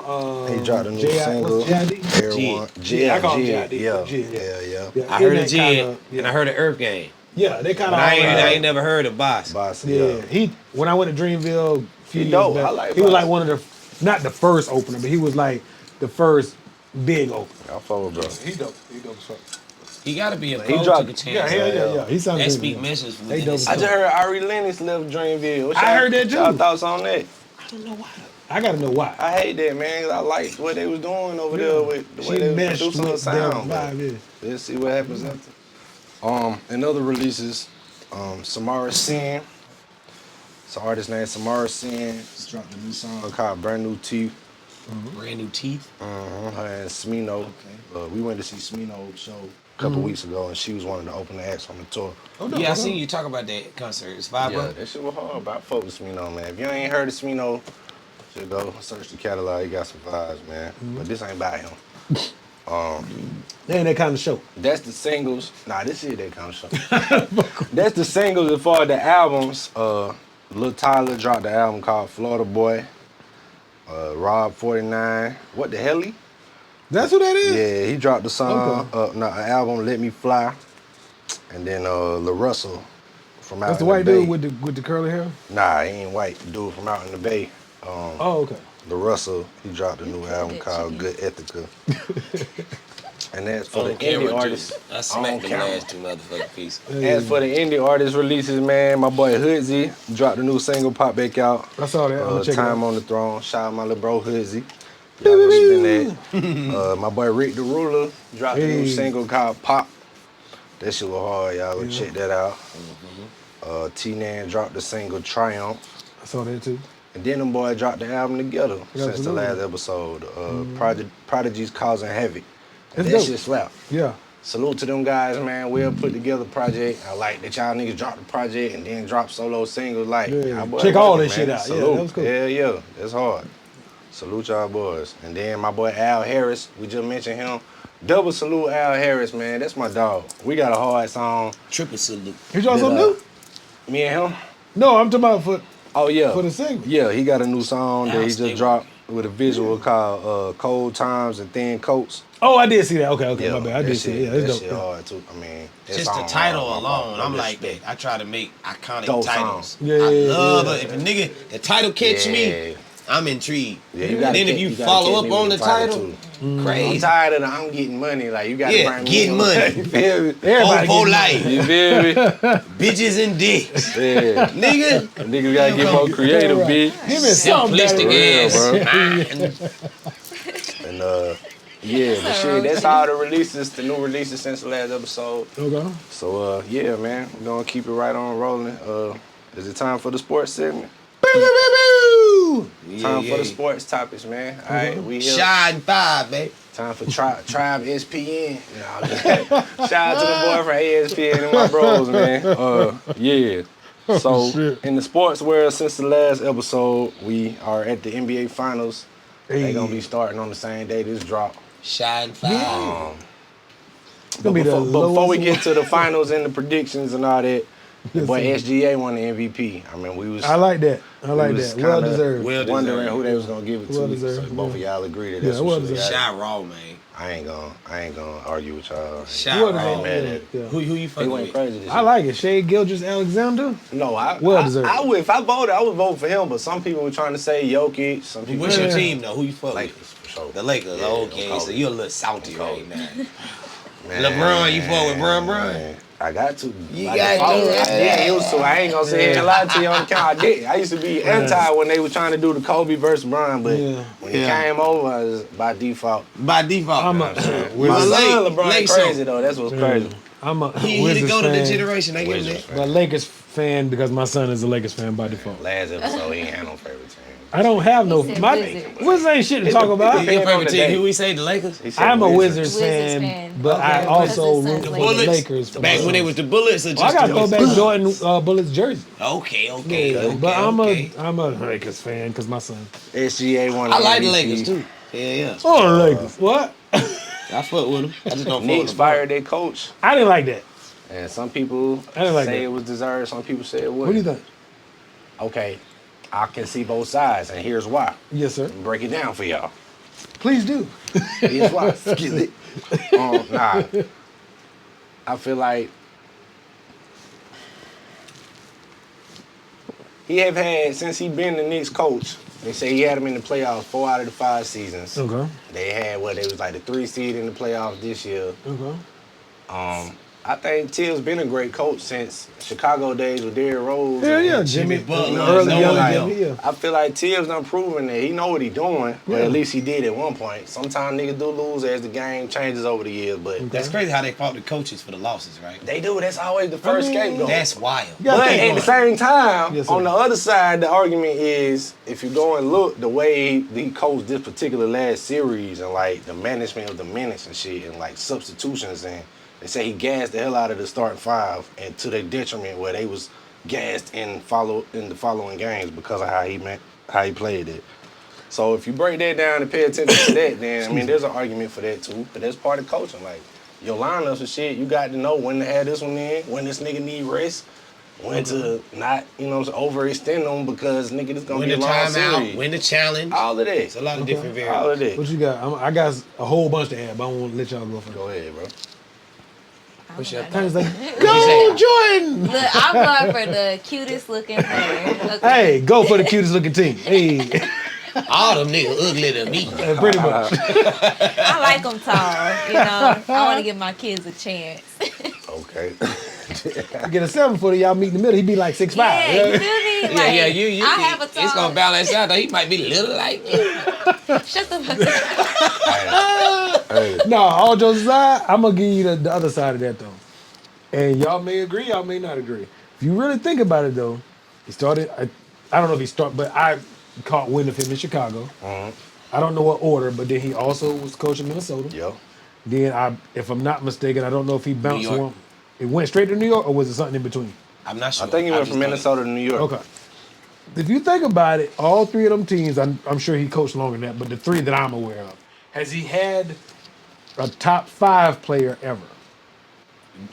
He dropped a new J.I. single. What's J.I.D.? Everyone. Yeah, I call him J.I.D. J.I.D. Yeah, J, yeah. Yeah, I he heard that of Jid kinda- and I heard of Earth Gang. Yeah, they kind But of. I ain't never heard of Boss. Boss, Yeah, yeah. he when I went to Dreamville a few He years dope. back, I like he was Boss. like one of the, not the first opener, but he was like the first big opener. I follow, bro. He dope. He dope as fuck. He gotta be a He coach dropped- to the chance. Yeah, hell yeah. He sounds That good, speak man. messages They within dope this as I fuck. just heard Ari Lennox left Dreamville. What I y'all- heard that what y'all too. thoughts on that? I don't know why. I gotta know why. I hate that, man. 'Cause I liked what they was doing over Yeah. there with the way She they was meshed producing the with their sound. but vibe, yeah. Let's see what happens after. In other releases, Samara Sin. It's an artist named Samara Sin. She dropped a new song called Brand New Teeth. Brand new teeth. Her and Smino. We went to see Smino show a couple weeks ago, and she was one of the opening acts on the tour. Yeah, I seen you talk about that concert. It's vibe, Yeah, bro. that shit was hard, but I fuck with Smino, man. If you ain't heard of Smino, should go search the catalog. He got some vibes, man. But this ain't about him. They ain't that kind of show. That's the singles. Nah, this is that kind of show. That's the singles as far as the albums. Lil Tyler dropped the album called Florida Boy. Rob 49. What the hell he? That's who that is? Yeah, he dropped the song, Okay. an album, Let Me Fly. And then La Russell from out That's the in white Bay. dude with the curly hair. Nah, he ain't white. Dude from out in the Bay. Oh, okay. The Russell, he dropped a new album called Good Ethica. And that's for the indie artists. I smacked them camera. last two motherfucking pieces. As for the indie artist releases, man, my boy Hoodzy dropped a new single, pop back out. I saw that. I'm gonna check it Time out. on the Throne. Shout out my little bro Hoodzy. Y'all go spin that. My boy Rick the Ruler dropped a new Hey. single called Pop. That shit was hard, y'all go check that out. T-Nan dropped the single Triumph. I saw that too. And then them boys dropped the album together since the Absolutely. last episode. Prodigy's Causing Havoc. That's That dope. shit slap. Yeah. Salute to them guys, man. Well put together project. I like that y'all niggas dropped the project and then drop solo singles. Like, Yeah. y'all boys Check all working, that shit man. out. Yeah, Salute. that was cool. Yeah, that's hard. Salute y'all boys. And then my boy Al Harris, we just mentioned him. Double salute Al Harris, man. That's my dog. We got a hard song. Triple salute. You dropped something new? Me and him. No, I'm talking about for Oh yeah. the single. Yeah, he got a new song that he Al, stay just dropped with a visual called Cold Times and Thin Coats. Oh, I did see that. Okay, Yeah, my bad. I that did see shit- it. Yeah, it's that dope. shit Yeah. hard too. I mean, that Just the song title hard, alone, my I'm bro. like that. I try to make iconic Dope titles. songs. Yeah, I yeah, love yeah. it. If a nigga, the title catch Yeah. me, I'm intrigued. Yeah, you And gotta then if catch- you gotta follow catch up me on with the the title, too. Mm-hmm. I'm crazy. tired of the I'm getting money. Like you gotta Yeah, bring me getting in. money. You feel me? Everybody Whole getting life, You feel me? bitches and dicks, Yeah. nigga. Niggas gotta get more creative, Right. bitch. Give me something Simplistic better. ass. Bro. And yeah, but shit, that's all the releases, the new releases since the last episode. Okay. So yeah, man, we're gonna keep it right on rolling. Is it time for the sports segment? Time for the sports topics, man. All right, we here. Shine 5, baby. Time for Tribe ESPN. Shout out to the boy from ESPN and my bros, man. Yeah. So shit. in the sports world, since the last episode, we are at the NBA Finals. They're gonna be starting on the same day this drop. Shine 5. Gonna be the Before we lowest get to the finals and the predictions and all that, the boy Yes, SGA won the MVP. I mean, we was I like that. I like we was that. Well kinda deserved. Well wondering deserved. who they was gonna give it to. Well So deserved, both of yeah. y'all agree that Yeah, that's well what should deserved. got. Shot raw, man. I ain't gonna argue with y'all. Shot Well raw. deserved. mad Yeah, at it. yeah. Who you They fucking went with? crazy this I year. like it. Shea Gilgeous Alexander. No, Well deserved. I would, if I voted, I would vote for him. But some people were trying to say Jokic. Some people What's your Yeah. team though? Who you fuck Lakers with? for sure. The Lakers. Yeah, Okay, I'm so cold. you're a little salty right now. Man, LeBron, you fuck with Bron? man, I got to. You By got default, to. I did used to. I ain't gonna sit here and lie to you on the count. I did. I used to be anti when they were trying to do the Kobe versus Bron, but Yeah. when it came over, it was by default. By default. I'm My a son, Lake- LeBron, Lake crazy show. though. That's what's crazy. I'm a He Wizards didn't go to the fan, generation. They give him Wizards that. but Lakers fan because my son is a Lakers fan by default. Last episode, he ain't had no favorite team. I don't have no. He said My Wizards. Wizards ain't shit to talk about. Depends Your on favorite the team? day. Who we say? The Lakers. He said I'm a Wizards. Wizards fan, fan. but Okay, I because also his son's root for Lakers. the Lakers. For Back my when they son. was the Bullets. Or Well, I just got the to go back Jordan Bullets jersey. Okay. But I'm okay. a Lakers fan because my son. SGA won. I like the MVP. Lakers too. Yeah. Oh, the Lakers. What? I fuck with them. I just don't fuck Knicks with them. fired their coach, I didn't like that. and some people I didn't like say that. it was deserved. Some people say it wasn't. What do you think? Okay, I can see both sides, and here's why. Yes, sir. Break it down for y'all. Please do. Here's why. Excuse me. Nah. I feel like he have had, since he been the Knicks coach, they say he had him in the playoffs 4 out of the 5 seasons. Okay. They had what, they was like the 3 seed in the playoffs this year. Okay. I think Till's been a great coach since Chicago days with Derrick Rose. Yeah, and- yeah, Jimmy Butler, early no young one Jimmy. Yeah. I feel like Tibbs done proven that he know what he doing, but Yeah. at least he did at one point. Sometimes niggas do lose as the game changes over the years, but That's crazy how they fought the coaches for the losses, right? they do. That's always the first scapegoat. That's wild. Yeah, But think at on the it. same time, Yes, sir. on the other side, the argument is if you go and look the way he coached this particular last series and like the management of the minutes and shit and like substitutions, and they say he gassed the hell out of the starting 5 and to their detriment where they was gassed in the following games because of how he played it. So if you break that down and pay attention to that, then I mean there's an argument for that too. But that's part of coaching. Like your lineups and shit, you got to know when to have this one in, when this nigga need rest, when to not, overextend them because nigga this gonna Win be the a long timeout, series. win the challenge. All of that. It's a lot of different All variables. of that. What you got? I got a whole bunch to add, but I won't let y'all go first. Go ahead, bro. What's your And he's like, say? go Jordan. Look, I'm going for the cutest looking player. Okay. Hey, go for the cutest looking team. Hey, All them niggas ugly to me. pretty much. I like them tall. You know, I want to give my kids a chance. Okay. Get a 7-footer, y'all meet in the middle. He'd be like 6'5". Yeah, you feel me? Like, Yeah, you. I have a tall. It's gonna balance out. Though. He might be little like you. Shut the fuck up. Hey, No, all jokes aside, I'm gonna give you the other side of that though. And y'all may agree, y'all may not agree. If you really think about it though, he started. I don't know if he started, but I caught wind of him in Chicago. I don't know what order, but then he also was coaching Minnesota. yo. Then if I'm not mistaken, I don't know if he bounced York. one. It went straight to New York, or was it something in between? I'm not sure. I think he went from Minnesota to New York. Okay. If you think about it, all three of them teams, I'm sure he coached longer than that, but the three that I'm aware of, has he had a top 5 player ever?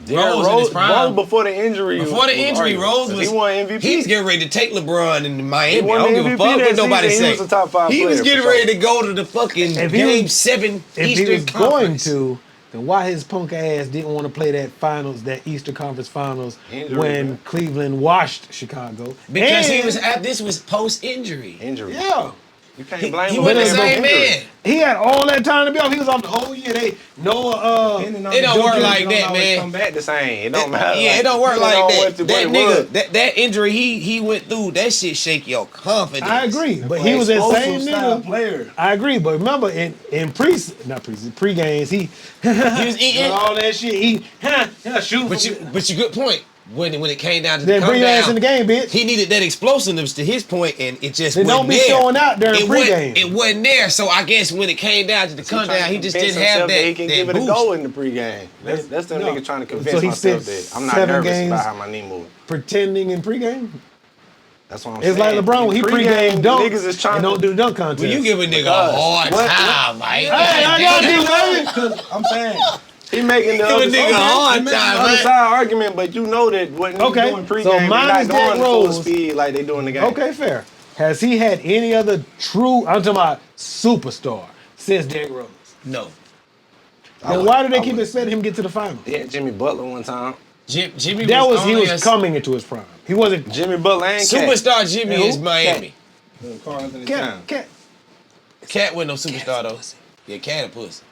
Yeah, Rose in his prime. Rose before the injury. Before the was injury, arguable. Rose was He won MVP. He was getting ready to take LeBron in Miami. He won I don't the give a MVP fuck that what nobody season. say. He was a top 5 He was player, getting for ready sure. to go to the fucking If he Game was- 7 If Eastern he was Conference. going to, then why his punk ass didn't want to play that Eastern Conference Finals Injury, when man. Cleveland washed Chicago? Because he And- was this was post injury. Injury. Yeah. You can't blame He him. wasn't the for that same injury. man. He had all that time to be off. He was off the whole year. It don't work like that, man. Come back the same. It don't matter. Yeah, it don't work depending like on that. what That it nigga, was. that injury he went through, that shit shake your confidence. I agree, but he was that same nigga. player. I agree, but remember in pre-games, he He was eating. all that shit. He shoot. But you good point. When it came down to Then the come bring your down, ass in the game, bitch. he needed that explosiveness to his point, and it just Then wasn't don't be there. showing out during it wasn't- pregame. It wasn't there, so I guess when it came down to the come down, he just didn't have that, He can that give it boost. a go in the pregame. That's the No. nigga trying to So convince he myself spent that I'm not 7 nervous games. about how my knee moves. Pretending in pregame. That's what I'm It's saying. like LeBron when he In pregame dunk niggas is trying and don't do the dunk contest. Well, you give a nigga Because- a hard What? time, Mike. Hey, I got Damn. you, baby. I'm saying he making the Give a other nigga a hard time, other man. side argument, but you know that when Okay, you doing pregame, so they mine not is going Derrick full Rose. speed like they do in the game. Okay, fair. Has he had any other true, I'm talking about superstar, since Derrick Rose? No. Then why do they keep expecting him to get to the final? He had Jimmy Butler one time. Jimmy He only was coming into his prime. He wasn't. Jimmy Butler and Superstar Jimmy Who? is Miami. Carl Anthony Cat, Towns. cat. Cat wasn't no superstar though. Yeah, Cat a pussy.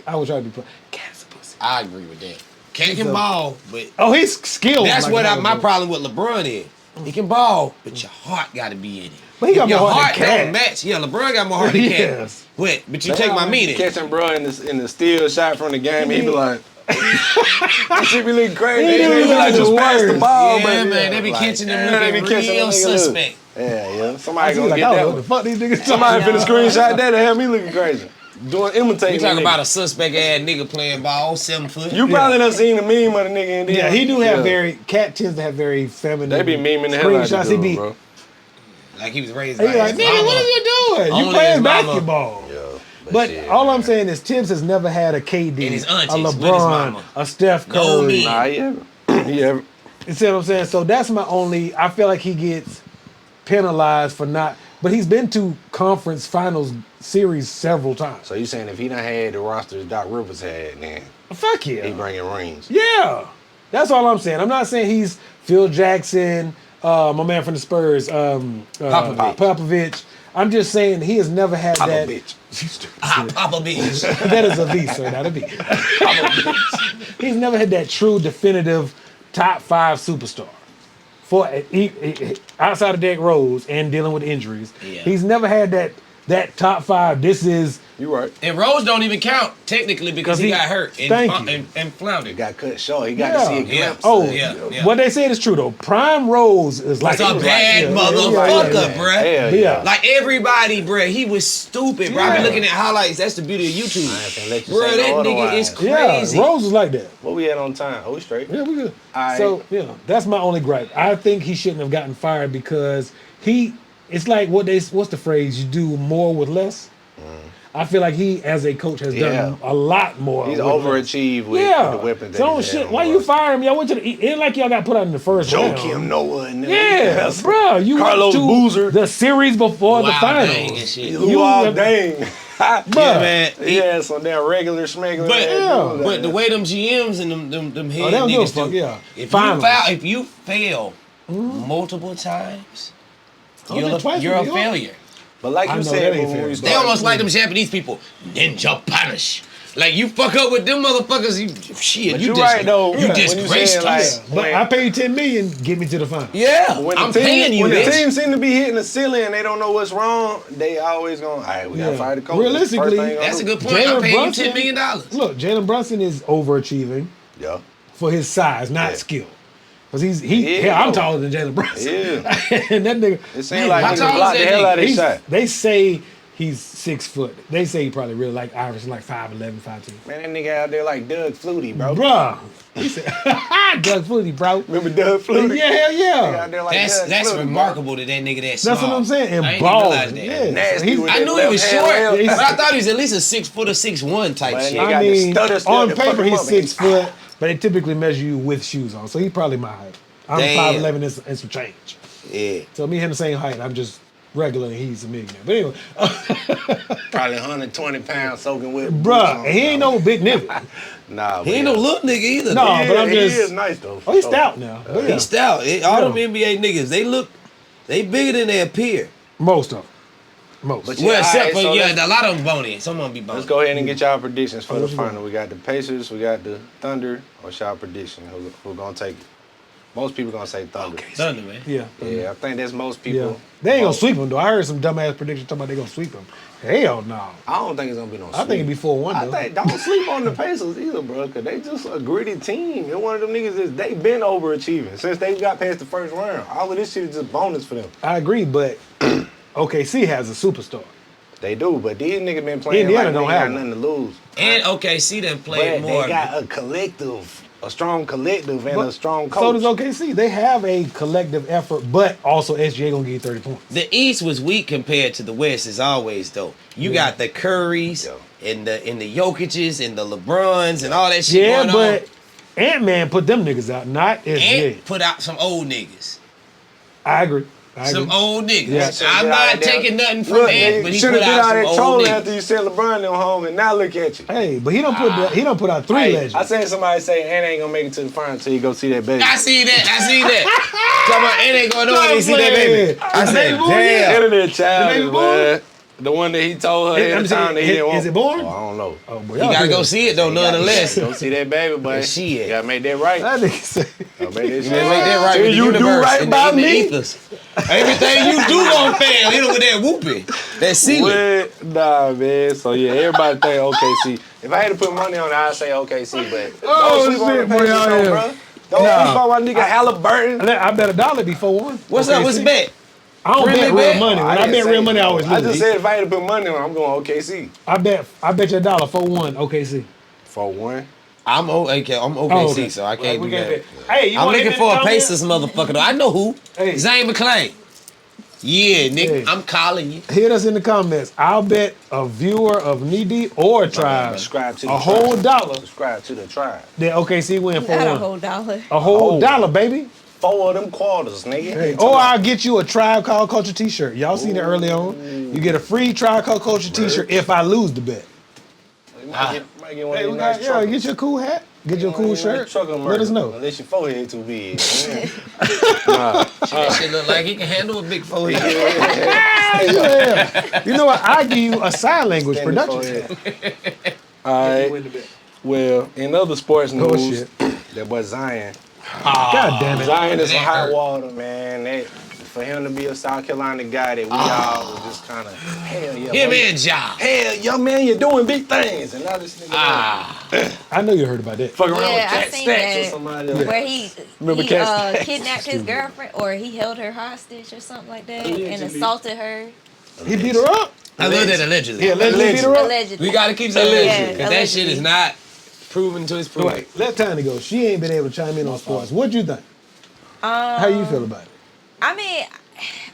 I would try to be playing. Cat's a pussy. I agree with that. Cat can a- ball, but Oh, he's skilled. that's like what another my bro. problem with LeBron is. He can ball, but your heart got to be in it. But he got If your more heart heart than Cat. don't match. Yeah, LeBron got more heart than Cat. Yes. But you take my meaning. Catching bro in the steal shot from the game, he be like, that shit be looking crazy. He They be be like, the just pass the worst. ball, Yeah, but man, they be catching them they be looking catching real them nigga look. suspect. Yeah. I Somebody was gonna like, get I that don't know what one. the fuck these niggas Somebody talking finna screenshot that and have me looking crazy. Imitating We talking that about nigga. a suspect ass nigga playing ball, 7 foot. You probably done seen the meme of the nigga in there. Yeah, he do have Cat tends to have very feminine. They be memeing the hell out of screenshots. the He be, dude, bro. Like he was raised he by be like, his nigga, mama. what are you doing? You Only playing his mama. basketball. Yo, But shit, all I'm man. saying is Tibbs has never had a KD, And his a aunties with his LeBron, mama. a Steph Curry. No me. Nah, he ever. He ever. You see what I'm saying? So that's my only. I feel like he gets penalized for not. But he's been to conference finals series several times. So you saying if he done had the roster Doc Rivers had, then Fuck yeah. he bringing rings. Yeah, that's all I'm saying. I'm not saying he's Phil Jackson, my man from the Spurs, Popovich. I'm just saying he has never had that. Popovich. Papa bitch. That is a V, sir, not a V. He's never had that true, definitive top 5 superstar. Outside of Derrick Rose and dealing with injuries, Yeah. he's never had that top 5. This is You right. And Rose don't even count technically because he he- got hurt thank you. and He floundered. got cut short. He got to see a Yeah. glimpse. oh, Yeah. what they said is true though. Prime Rose is like That's a bad motherfucker, bruh. Hell Yeah. yeah. Like everybody, bruh, he was stupid, bruh. I Yeah. be looking at highlights. That's the beauty of I ain't YouTube. finna let you Bruh, say that no nigga otherwise. is Yeah, crazy. Rose was like that. What we at on time? Oh, we straight. Yeah, we good. Aight. So, that's my only gripe. I think he shouldn't have gotten fired because it's like what's the phrase? You do more with less. I feel like he, as a coach, has done Yeah. a lot more. He's with less. overachieved with Yeah. the weapons that So he's shit. had Why on you the fire him? Y'all went to the. It ain't like y'all got put out in the first round. Joakim Noah and them. Yeah, bro. You Carlos went to Boozer. the series before the Wow, finals. dang and shit. You- Luol Deng. Yeah, man. Yeah, some damn regular schmegular. But, Yeah. but the way them GMs and them head they don't give a niggas fuck, do, yeah. if Finals. you fail multiple times, Oh, they twice you're a in New York? failure. But like I you know said, that ain't when fair. we They started, almost like them Japanese people. Ninja punish. Like you fuck up with them motherfuckers, you shit. But you you dis- right though. You when disgraced saying, like, us. But I paid $10 million, get me to the final. Yeah, when I'm the team, paying you when this. the team seem to be hitting the ceiling and they don't know what's wrong, they always going, all right, we gotta Yeah. fire the coach. Realistically, That's a good point. Jalen I'm paying you Brunson- $10 million. Look, Jalen Brunson is overachieving Yeah. for his size, not Yeah. skill. Cause Yeah, hell, I'm though. taller than Jalen Brunson. Yeah. And that nigga, It seems like how he tall is blocked the that hell out of his he's- shot. they say he's 6 foot. They say he probably really like averaging like 5'11", 5'10". Man, that nigga out there like Doug Flutie, bro. Bruh, he said, Doug Flutie, bro. Remember Doug Flutie? Yeah, hell Nigga yeah. out there like That's Doug Flutie, bro. remarkable that nigga that small. That's what I'm saying. I And ain't even realize balling. that. Yeah. Nasty He's- with I that knew he was left hand short, layup. but I thought he was at least a 6 foot or 6'1" type Man, shit. nigga- I got the mean, stutter step on to fuck paper him he's up, 6 man. foot, but they typically measure you with shoes on. So he's probably my height. I'm Damn. 5'11" and some change. Yeah. So me and him the same height. I'm just regular and he's a millionaire. But anyway, Probably 120 pounds soaking wet. bruh, and he ain't no big nigga. Nah, He ain't no little nigga either. No, He but I'm is, just- he is nice though. Oh, he's stout now. But yeah, He's stout. All them Yeah. NBA niggas, they bigger than they appear. most of them. Most. But Well, Yeah, except alright, for so let's- a lot of them bony. Some of them be bony. Let's go ahead and get y'all predictions for the what you got? final. We got the Pacers, we got the Thunder. What's y'all prediction? Who gonna take it? Most people gonna say Thunder. Thunder, man. Yeah. Yeah, I think that's most Yeah. people. They ain't gonna sweep them though. I heard some dumbass predictions talking about they gonna sweep them. Hell no. I don't think it's gonna be no. I think it'd be 4-1 I though. think don't sleep on the Pacers either, bro, because they just a gritty team. And one of them niggas is they been overachieving since they got past the first round. All of this shit is just bonus for them. I agree, but OKC has a superstar. They do, but these niggas been playing Indiana like they don't ain't have got one. nothing to lose. And OKC done But played more. they got a collective, a strong collective, and But a strong So coach. does OKC. They have a collective effort, but also SGA gonna give you 30 points. The East was weak compared to the West, as always. Though you got the Currys and the Jokic's and the LeBrons and all that shit Yeah, going but Ant-Man put them niggas out, not on. SGA. And put out some old niggas. I agree. Some old niggas. Yeah. I'm not taking nothing from Look, Ant, nigga, but he should put have been out out some there old trolling niggas. after you sent LeBron them home, and now look at you. Hey, but he don't put out 3 Hey, legends. I seen somebody say Ant ain't gonna make it to the final until you go see that baby. I see that. Talking about Ant ain't gonna know when he see that baby. I said, baby boy, damn. Internet child, The baby boy? man. The one that he told her Is- at the time that he didn't want. is it born? Oh, I don't know. Oh, boy, You y'all gotta hear go that. see it though, nonetheless. Go see that baby, boy. And she You at. gotta make that right. That nigga say. Gotta make that shit Make that right Till with the you do universe right and by in the me. ethers. Everything you do gonna fail. Hit him with that whooping. That ceiling. What? Nah, man. So yeah, everybody think OKC. If I had to put money on it, I'd say OKC. But Oh, don't sleep on the shit, boy, Pacers, y'all though, here. bro. Don't Nah. sleep on my nigga Halliburton. I bet $1 before 1. What's up? What's the bet? I don't Friendly bet real bet? money. When I didn't bet say real money, I that. always I lose. just said if I had to put money on, I'm going OKC. I bet you $1 for 1 OKC. For one. I'm OKC, Oh, okay. so I can't We do can't that. bet. Hey, you I'm wanna looking hit for me in a the comments? Pacers motherfucker though. I know who. Hey. Zane McClain. Yeah, nigga, Hey. I'm calling you. Hit us in the comments. I'll bet a viewer of Knee Deep or Tribe Subscribe to the a whole tribe. $1 Subscribe to the tribe. that OKC win for Not a 1. whole dollar. A whole Oh. $1, baby. 4 of them quarters, nigga. Hey, or I'll get you a Tribe Called Culture t-shirt. Y'all seen it early on. You get a free Tribe Called Culture t-shirt if I lose the bet. You might get one Hey, of we these got, nice yeah, truckers. get your cool hat. Get your cool shirt. Let us know. Unless your forehead too big. That shit look like he can handle a big forehead. Yeah. You know what? I give you a sign language Stand the production. forehead. All right. Well, in other sports Oh, news, shit. that boy Zion. God damn it. Zion is that some hot hurt. water, man. For him to be a South Carolina guy that we all was just kind of, hell yeah. Him boy. and Ja. Hell, young man, you're doing big things. And now this nigga I know you heard about that. fucking around Yeah, with I Cat seen Stacks or that. somebody else. Where he Remember Cat Stacks? kidnapped his girlfriend, or he held her hostage or something like that, and assaulted her. He beat her up. I love that allegedly. Yeah, allegedly beat her up. Allegedly. We gotta keep saying Yeah, allegedly. Because that shit allegedly. is not proven until it's proven. Wait, let Tiny go. She ain't been able to chime in on sports. What'd you think? How you feel about it? I mean,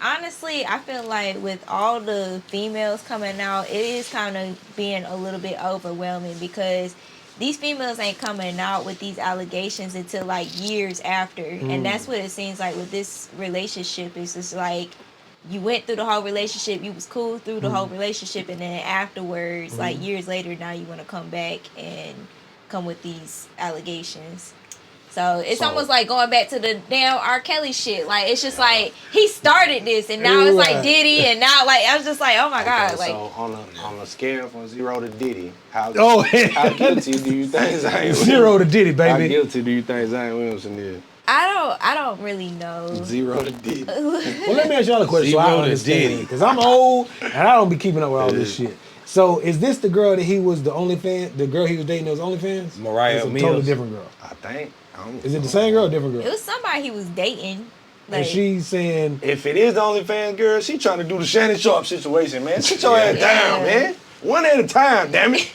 honestly, I feel like with all the females coming out, it is kind of being a little bit overwhelming because these females ain't coming out with these allegations until like years after. And that's what it seems like with this relationship. It's just like you went through the whole relationship, you was cool through the whole relationship, and then afterwards, like years later, now you want to come back and come with these allegations. So it's almost like going back to the damn R. Kelly shit. Like it's just like he started this, and now it's like Right. Diddy, and now like I was just like, oh my god, Okay, like so on a scale from 0 to Diddy, how Oh, how guilty do you think Zion 0 to Diddy, How baby. guilty do you think Zion Williamson is? I don't really know. 0 to Diddy. Well, let me ask y'all a question so I Zero to understand. Diddy. Because I'm old and I don't be keeping up with all this shit. So is this the girl that he was the OnlyFans? The girl he was dating that was OnlyFans? Mariah It's a Mills. totally different girl. I think. I don't- Is it the same girl or a different It girl? was somebody he was dating. Like, And she's saying, If it is the OnlyFans girl, she trying to do the Shannon Sharp situation, man. Sit your ass Yeah. down, man. One at a time, damn it.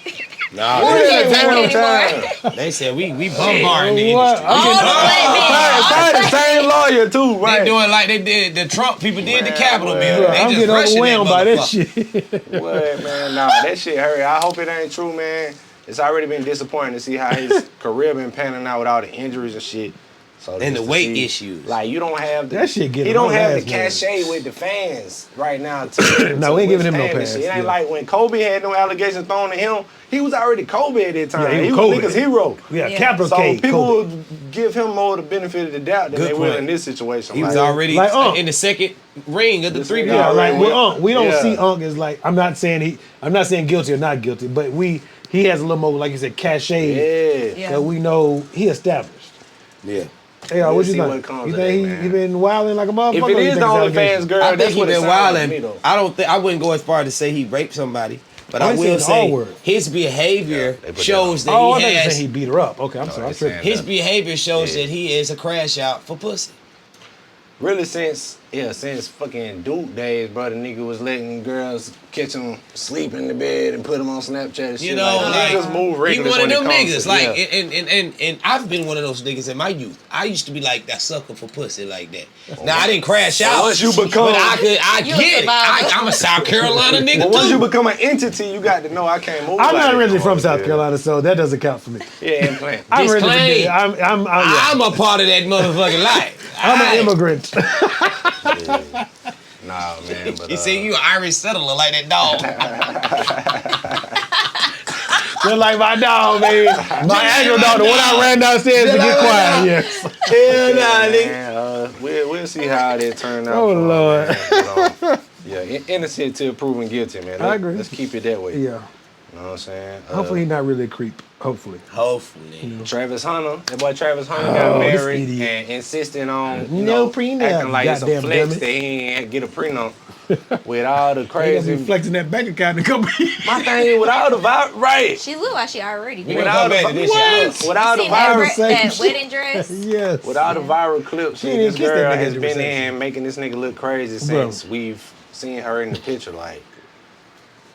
Nah, One we at can't a take it damn anymore. time. they said we bombarding the What? industry. I'm getting- All the black men. Same lawyer too, right? They doing like they did the Trump people did the Man, Capitol boy. building. Bro, They I'm just getting rushing overwhelmed by that this motherfucker. shit. What, man? Nah, that shit hurt. I hope it ain't true, man. It's already been disappointing to see how his career been panning out with all the injuries and shit. So And just the to weight see- issues. Like you don't have the That shit get he on don't my have the ass, man. cachet with the fans right now. No, we ain't giving him no withstand this pass, shit. It ain't yeah. like when Kobe had no allegations thrown at him. He was already Kobe at that time. Yeah, he he was was Kobe. niggas' hero. Yeah, Yeah. capital So K. people Kobe. would give him more the benefit of the doubt than Good they will point. in this situation. He was Like, already Like, in the second ring of the This three. nigga Yeah, already like with went- Unc, we don't Yeah. see Unc as like I'm not saying guilty or not guilty, but he has a little more, like you said, cachet. yeah. Yeah. So we know he established. Yeah. Hey, We'll what you see what think? comes You of that, think man. he been wilding like a motherfucker? If or it you is think the it's OnlyFans allegations? girl, I think that's he what it been sounds like to me, wilding. though. I wouldn't go as far to say he raped somebody, but Oh, I he will said the R say word. his behavior they put that shows that Oh, I he thought you has. said he beat her up. Okay, I'm sorry. I'm they tripping. saying- His behavior shows Yeah. that he is a crash out for pussy. Really, since fucking Duke days, bro, the nigga was letting girls catch him sleep in the bed and put him on Snapchat and shit. You know, like, like, niggas move he reckless one of when it them comes niggas. to- Like, yeah. and I've been one of those niggas in my youth. I used to be like that sucker for pussy like that. Now I didn't crash out. once you become- but I You a get it. survivor. I'm a South Carolina nigga But once too. you become an entity, you got to know I can't move. I'm like not that originally no from more, South yeah. Carolina, so that doesn't count for me. Yeah, implant. I'm originally from Disclaim. yeah. I'm a part of that motherfucking life. I'm an Aight. immigrant. Nah, man. But, You see, you an Irish settler like that dog. Just like my dog, man. My Anglo dog, the one I ran downstairs to get quiet. Yes. hell nah, nigga. We'll see how that turned out. Oh, for him, Lord. man. But, yeah, innocent till proven guilty, man. I agree. Let's keep it that way. Yeah. You know what I'm saying? Hopefully he's not really a creep. Hopefully. Hopefully. Travis Hunter, that boy Travis Hunter Oh, got this married idiot. and insisting on No prenup, acting like it's a goddamn flex dummy. that he ain't get a prenup with all the He gonna be crazy. flexing that bank account in a couple years. My thing with all the right. She looked like she already We did. gonna Without come the back to this what? shit. With all the Seen that, viral, same that shit. wedding dress? Yes. with all the viral clips, She that didn't this kiss that girl nigga has at the been reception. in making this nigga look crazy since we've seen her in the picture. Like,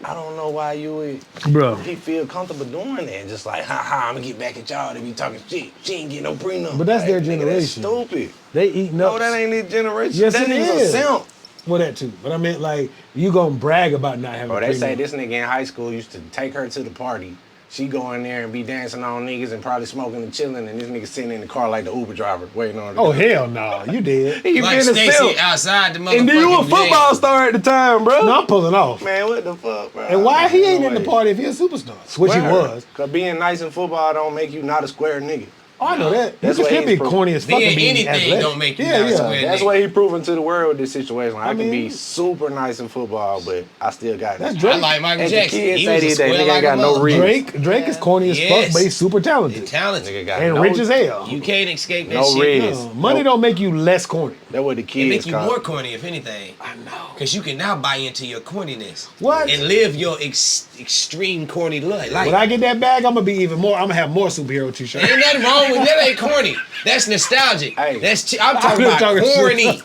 I don't know why you would. Bro. He feel comfortable doing that. Just like, ha, I'm gonna get back at y'all. They be talking shit. She ain't get no prenup. But that's Like, their nigga, that's generation. stupid. They eating No, up. that ain't his generation. Yes, that it nigga's is. a simp. Well, that too. But I meant like you gonna brag about not having. Bro, a they say prenup. this nigga in high school used to take her to the party. She go in there and be dancing on niggas and probably smoking and chilling, and this nigga sitting in the car like the Uber driver waiting on her. Oh hell no, you did. he Like been a Stacy simp. outside the motherfucking And then you a football jail. star at the time, bro. No, I'm pulling off. Man, what the fuck, bro? And why he ain't No in the way. party if he a superstar? Which he was. Cause being nice in football don't make you not a square nigga. Oh, I know that. That's You what can still he's be corny as fuck. Being and being anything athletic. don't make you yeah, not a yeah. square. That's nigga. what he proving to the world with this situation. I can mean- be super nice in football, but I still got That's it. Drake. I like Michael As the Jackson. kids He say was a these days, square nigga like ain't got a no mother. reach. Drake is corny as Yes. fuck, but he's super talented Talented. Nigga got and no, rich as hell. You can't escape that no shit. riz. Money don't make you less corny. That's what the It kids make you call more it. corny, if anything. I know. Because you can now buy into your corniness. What? And live your extreme corny life. Like, When I get that bag, I'm gonna be even more. I'm gonna have more superhero t-shirts. ain't nothing wrong with that. Ain't corny. That's nostalgic. Hey. I'm talking I'm about talking corny.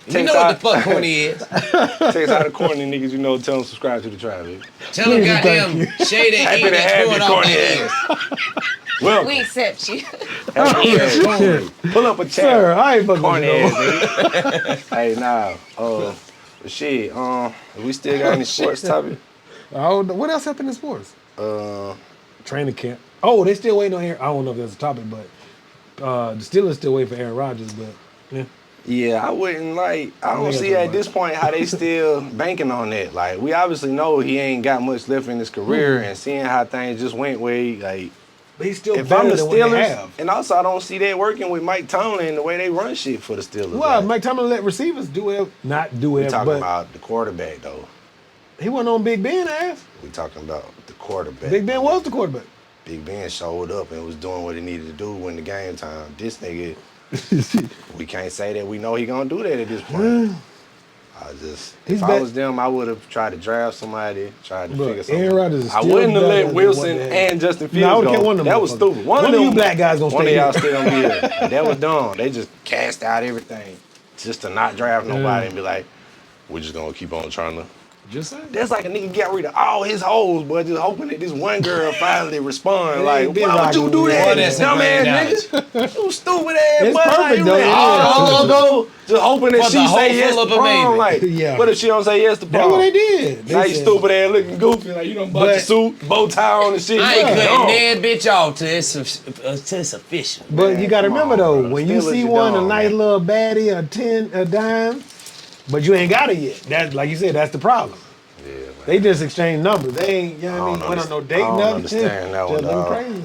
You Takes know what out- the fuck corny is. Takes out the corny niggas, you know, tell them subscribe to the tribe. Baby. Tell them Please, goddamn thank shade that Happy eat to have that's you, going off corny their ass. ears. Welcome. We accept you. Happy to have you. Shit. Pull up a chat. Sir, I ain't fucking Corny with ass you. nigga. Hey, nah. Shit. We still got any sports topic? Oh, what else happened in sports? Uh, Training camp. Oh, they still waiting on Aaron. I don't know if that's a topic, but the Steelers still waiting for Aaron Rodgers. But yeah, Yeah, I wouldn't I don't Niggas see don't at this point how they still banking on that. Like, we obviously know he ain't got much left in his career, and seeing how things just went where he, like, But he's still if I'm better the than what they Steelers, have. and also I don't see that working with Mike Tomlin the way they run shit for the Steelers. Well, like, Mike Tomlin let receivers do it, not do we it, talking but about the quarterback though. he wasn't on Big Ben ass. We talking about the quarterback. Big Ben was the quarterback. Big Ben showed up and was doing what he needed to do when the game time. This nigga, we can't say that we know he gonna do that at this point. He's If I back- was them, I would have tried to draft somebody, tried to Bro, figure something. Aaron Rodgers is I still wouldn't have better let than Wilson what they had. and Justin No, I Fields would've kept go. one of them That was motherfuckers. stupid. One of you black guys gonna one stay of y'all here. still gonna be here. That was dumb. They just cast out everything just to not draft nobody and be like, we're just gonna keep on trying to. Just saying. That's like a nigga got rid of all his hoes, but just hoping that this one girl finally respond. Like, been why would you rocking do with that, Boy, that's a great dumbass nigga? You stupid ass. It's boy. perfect, Like, you though. let Yeah, all the it's hoes go, just hoping that For she the say hoe yes full to of a prom. baby. Like, Yeah. what if she don't say yes to prom? That's what they did. Now you said- stupid ass looking goofy, like you done bought your But- suit, bow tie on and shit. I You ain't look cutting dumb. that bitch off till it's official. But Man, you got to come remember on, though, bro. when you Steelers, see you one a dumb, nice man. little baddie, a dime, but you ain't got it yet. That's like you said, that's the problem. Yeah, man. They just exchange numbers. They ain't, you know what I mean? I Went don't on no understand- date, I don't nothing. understand that one, Just looking dog. crazy.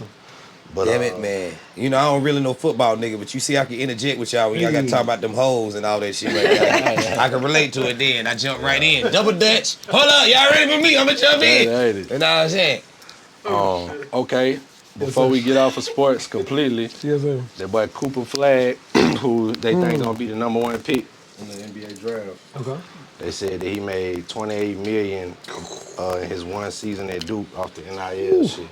But, Damn it, man. You know, I don't really know football, nigga, but you see I can interject with y'all when y'all got to talk about them hoes and all that shit right there. I can relate to it then. I jump right in. Double Dutch. Hold up, y'all ready for me? I'm going to jump in. That ain't it. You know what I'm saying? Okay, before we get off of sports completely, Yes, sir. that boy Cooper Flag, who they think gonna be the number one pick in the NBA draft, Okay. they said that he made $28 million in his one season at Duke off the NIL shit.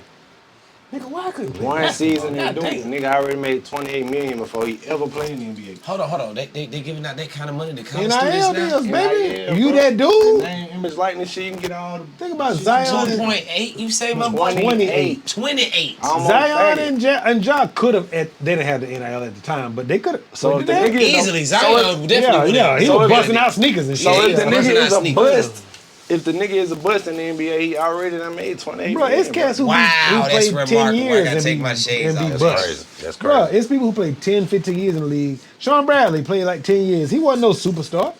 Nigga, why couldn't play One basketball? season at Duke, Goddamn. nigga already made $28 million before he ever played in the NBA. Hold on. They giving out that kind of money to college NIL students now? deals, baby. NIL, You bro. that dude? Name, image, likeness, shit, you can get all the. Think about Zion. 2.8, you say, my boy? 28. 28. Almost Zion 30. and Ja could have. They didn't have the NIL at the time, but they could have. So if the nigga is Easily, a- Zion definitely would Yeah, he So was if- busting out sneakers and shit. So if the Yeah, nigga busting out is a sneakers. bust, if the nigga is a bust in the NBA, he already done made 28 Bro, it's cats who, Wow, who that's played 10 remarkable. I years gotta and take be, my shades and be off. That's bust. crazy. That's Bro, crazy. it's people who played 10, 15 years in the league. Sean Bradley played like 10 years. He wasn't no superstar.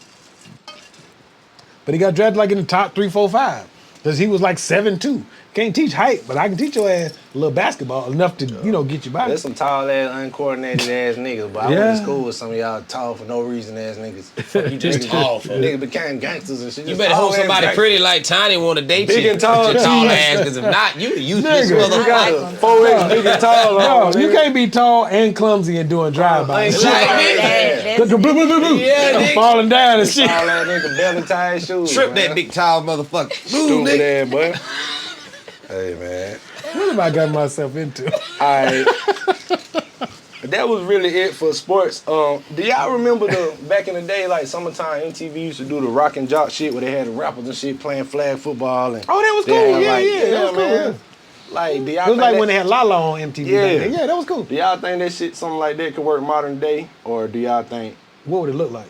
But he got drafted like in the top 3, 4, 5. Because he was like 7'2". Can't teach height, but I can teach your ass a little basketball enough to, get you by. There's some tall ass, uncoordinated ass niggas, but I went Yeah. to school with some of y'all tall for no reason ass niggas. You just tall, fool. Niggas became gangsters and shit. You Just better tall hope ass somebody gangsters. pretty like Tiny want to date Big you. and tall, with your tall too. ass, because if not, you the useless Nigga. You motherfucker. got I like a 4X big and tall on. Bro, you nigga. can't be tall and clumsy and doing drive-by. ain't Shit. shit Like like me. that. Yeah, nigga. Falling down and shit. Tall ass nigga, belly tied shoes. Trip man. that big tall motherfucker. Move, Stupid nigga. ass, boy. Hey, man. What have I got myself into? Alright. That was really it for sports. Do y'all remember the back in the day, like summertime MTV used to do the rock and jock shit where they had the rappers and shit playing flag football and Oh, that was they cool. had, Yeah, like, yeah, that was cool. man. Yeah. Like, do y'all It was think like that, when they had Lala on MTV. Yeah. back then. Yeah, that was cool. do y'all think that shit, something like that, could work modern day, or do y'all think? What would it look like?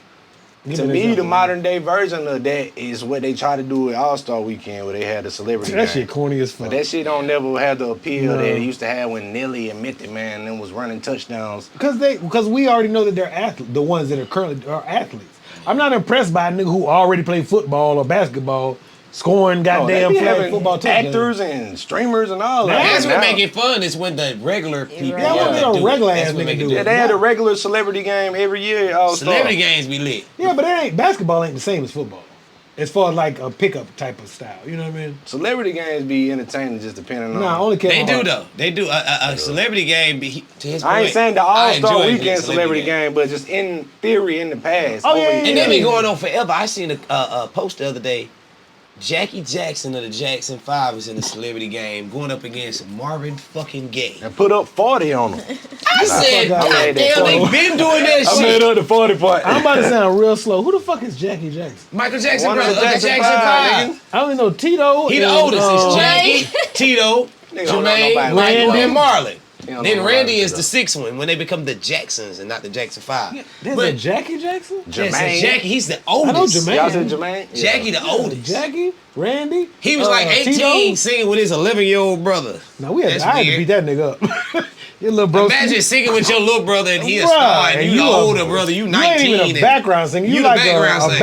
Give To an me, the example. modern day version of that is what they try to do at All Star Weekend, where they had the celebrity. That game. shit corny as fuck. But that shit don't never have the appeal No. that it used to have when Nelly and Method Man them was running touchdowns. Because we already know that they're athletes, the ones that are currently are athletes. I'm not impressed by a nigga who already played football or basketball, scoring Oh, goddamn they be flag having football touchdowns. actors and streamers and all that. That's Now- what make it fun. Is when the regular people. right. Yeah, what did a do it. regular That's ass what nigga make it do Yeah, it? they had a regular celebrity game every year at All Star. Celebrity games be lit. Yeah, but it ain't basketball ain't the same as football. As far as like a pickup type of style, you know what I mean? Celebrity games be entertaining just depending on. Nah, only Kevin They do Hart. though. They do a celebrity game. To his I ain't point, saying the I All Star enjoy Weekend celebrity game, but just in theory in the past. Oh, yeah, over yeah, the And they years. been going on forever. I seen a post the other day. Jackie Jackson of the Jackson 5 is in the celebrity game going up against Marvin fucking Gaye. And put up 40 on them. I said, fuck out. God I made that damn, they phone. been doing that I shit. made up the 40 part. I'm about to sound real slow. Who the fuck is Jackie Jackson? Michael Jackson, One of brother, the of the Jackson Jackson 5, 5. I only know Tito. He the and, oldest. It's um, Jackie, Tito, Nigga don't know Jermaine, nobody Michael, like and Marlon. don't Then know a Randy lot is of the shit, sixth one when they become the Jacksons and not the Jackson 5. There's But a Jackie Jackson? yes, Jermaine. Jackie, he's the I know oldest. Jermaine. Y'all said Jermaine? Jackie the oldest. Jackie, Randy. He was like 18 Tito. singing with his 11-year-old brother. No, we had That's I had to weird. beat that nigga up. Your little bro. Imagine singing with your little brother and he a Bruh, star and you the a- older brother, you 19. You ain't even a and- background singer. You you the like background a singer.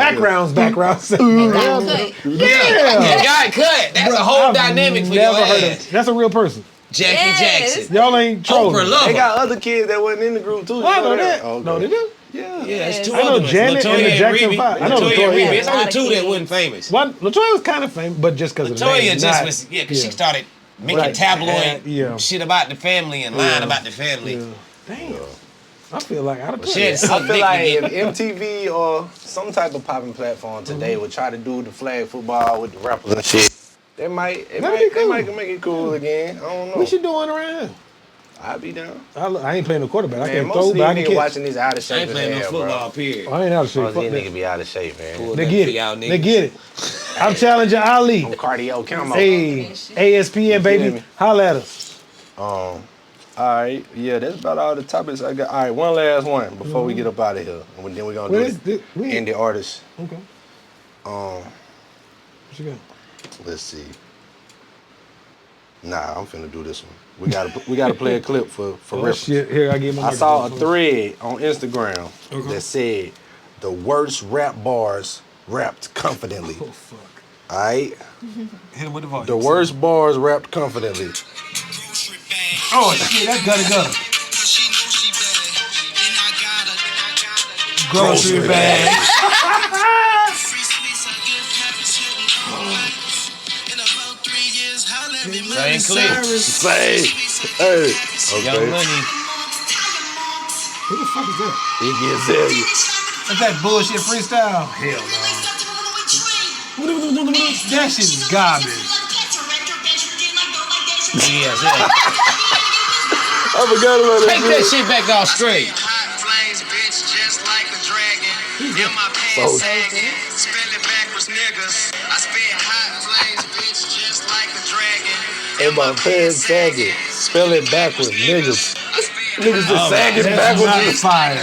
background singer. Got cut. Yeah, you got cut. That's a whole I've dynamic for your never heard ass. of. That's a real person. Jackie Yes. Jackson. Y'all ain't trolling. Oprah love They her. got other kids that wasn't in the group too. Oh, I know that. Oh, okay. No, they do. Yeah. Yeah, it's two I know other ones. Janet and the Latoya Jackson Rebbie. 5. I know Latoya Latoya, Rebbie. yeah. It's only A lot two of that kids. wasn't famous. One, Latoya was kind of famous, but just because of the Latoya name. just not- was, because she started making Right. tabloid Yeah. shit about the family and lying Yeah. about the family. Yeah. Damn. I feel like out of She had touch. some I feel dick like to if get. MTV or some type of popping platform today would try to do the flag football with the rappers and shit, they might That'd be cool. make it cool again. I don't know. We should do one around here. I'll be down. I ain't playing the quarterback. I Man, can't most throw, of these but I can niggas catch. watching this out of I shape ain't as playing no hell, football, bro. period. I ain't out of shape. Most Fuck of these that. niggas be out of shape, man. They get Y'all it. They niggas. get it. I'm challenging Ali. Cardio camo. Hey, ASPN, feel baby. me? Holla at us. All right, yeah, that's about all the topics I got. All right, one last one before we get up out of here, and then we're gonna What do is the this? indie artists. Okay. What you got? Let's see. Nah, I'm finna do this one. We gotta play a clip for Oh, reference. shit. Here, I get my I saw a microphone. thread on Instagram that said the worst rap bars rapped confidently. Oh, fuck. All right, Hit him with the volume. the worst bars rapped confidently. Oh, shit. That's Gutta Gutta. Grocery bag. Same clip. Say, hey, Young okay. Money. Who the fuck is that? He can tell you. That's that bullshit freestyle? Hell no. That shit is garbage. Yes, yeah. I forgot about that. Take that shit back off straight. Hot flames, bitch, just like a dragon. In my pants sagging, spell it backwards, niggas. I spit hot flames, bitch, just like a dragon. In my pants sagging, spell it backwards, niggas. Niggas just sagging That's not backwards. fire.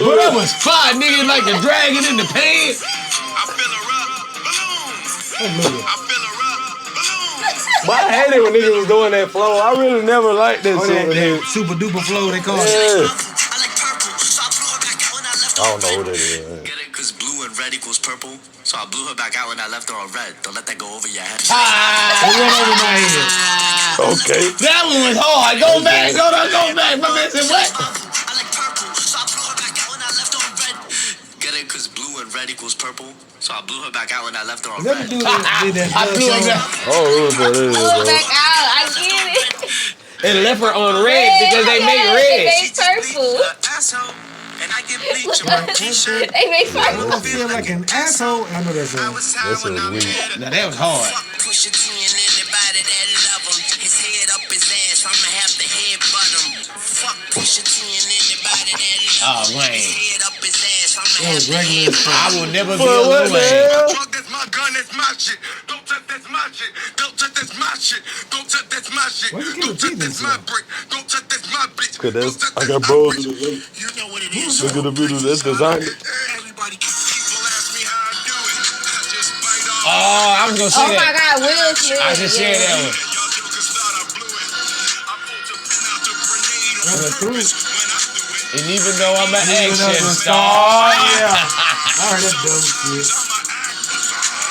But that was fire, nigga, like a dragon in the pants. I fill her up, balloon. I fill her up, balloon. But I hate it when niggas was doing that flow. I really never liked that Oh, shit. that super duper flow they call it. Yeah. I like purple, so I blew her back out when I left I don't know who that is. Get it? Cause blue and red equals purple. So I blew her back out when I left her on red. Don't let that go over your head. It went over my head. Okay. That one was hard. Go back, go back. My man said what? I like purple, so I blew her back out when I left her on red. Get it? Cause blue and red equals purple. So I blew her back out when I left her on Is that the red. dude that did that I blew her song? back Oh, who is that? Pull back out. I get it. and left her on red because they make red. They purple. Asshole, and I get bleach on my t-shirt. They make purple. I feel like an asshole. I know that I song. was high when I met her. Now that was hard. Pusha T and anybody that love him. His head up his ass, I'ma have to headbutt him. Fuck Pusha T and anybody that love him. Oh, Wayne. His head up his ass, I'ma That have was to regular. I will never be Well, a what the Lil Wayne. hell? Fuck, that's my gun, that's my shit. Don't touch, that's my shit. Don't touch, that's my shit. Don't touch, that's my shit. Why'd you Don't give touch, the that's my teeth brick. Don't touch, that's my bitch. Cause that's- Don't touch, I got that's bros my in the bitch. You know what it is. Look at the video. That's designer. Everybody, people ask me how I do it. I just bite off. Oh, I was gonna say Oh my that. God, Will Smith. I just shared that one. Y'all jokers thought I blew it. I pulled the pin out the grenade on That's true. purpose when I do it. And even though I'm an Even though action I'm a star, Yeah. I heard that dumb shit.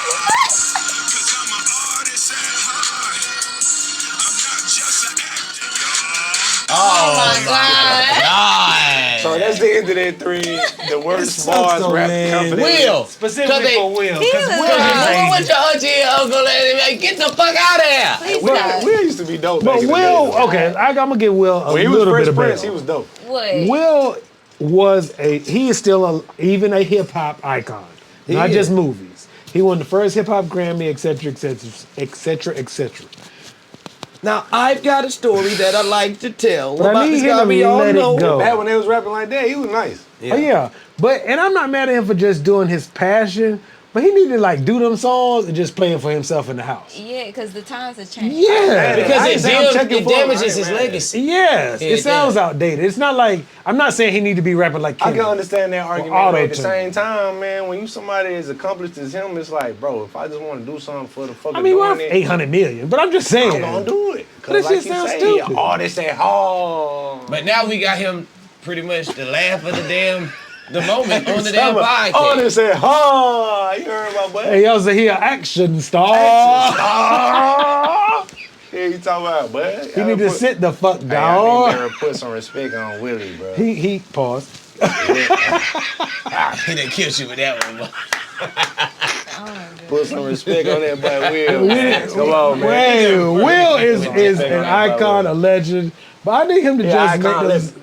Cause I'm an artist at heart. I'm not just an actor, y'all. Oh my God. God. So that's the end of that three. The worst sucks bars though, rap man. confidently. Will. Specifically for Will. Because was Will like- is What lazy. your auntie and uncle and get the fuck out of here? Please Will, stop. Will used to be dope. But back in the Will, day. okay, I'm gonna give Will a When he was little bit Fresh of Prince, he bail. was dope. What? Will was he is still even a hip hop icon, not is. just movies. He won the first hip hop Grammy, etc., etc., etc., etc. Now I've got a story that I like to tell But I about need this him guy to we all let it know. go. Back when they was rapping like that, he was nice. Oh yeah, but and I'm not mad at him for just doing his passion, But he need to like do them songs and just play them for himself in the house. Yeah, because the times have changed. Yeah. Because I it, ain't saying I'm deals, checking it for him, damages right, his man. legacy. Yes, Yeah, it sounds yeah. outdated. It's not like I'm not saying he need to be rapping like I Kendrick. can understand that argument, auto but at the tune. same time, man, when you somebody as accomplished as him, it's like, bro, if I just want to do something for the fuck I of mean, doing worth it, 800 million, but I'm just saying. I'm gonna do it. But that Cause like shit you sounds say, stupid. artists at home. But now we got him pretty much the laugh of the moment on the damn podcast. Artists at home. You heard my boy? Hey, yo, so he an action star. Ah! Yeah, you talking about, bud? He need to sit the fuck Hey, I down. need to put some respect on Willie, bro. He paused. He done killed you with that one. Put some respect on that boy Will. Man. Come on, man. Wait, Will is respect an on that icon, a legend, but I need him to Yeah, just make icon those.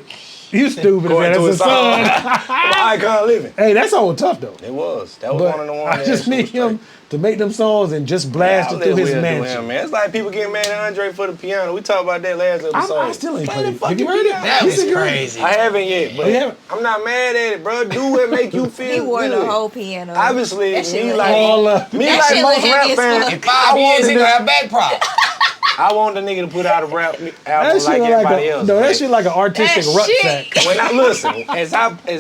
You stupid, man. Going to That's a his song. son. Icon living. Hey, that's all tough though. It was. That was But one of the ones. I just need him to make them songs and just blast it through his mansion. Man. It's like people getting mad at Andre for the piano. We talked about that last episode. I still ain't Play played the it. Have you fucking heard it? piano. That He's was a great- crazy. I haven't yet, but Oh, you haven't? I'm not mad at it, bro. Do what make you feel He wore good. the whole piano. Obviously, That shit me was like heavy. All That most shit was heavy rap as fans. fuck. In 5 years, he gonna have back prop. I want the nigga to put out a rap album That like shit like everybody a, else. no, man. that shit like an artistic That rucksack. shit. When I listen, as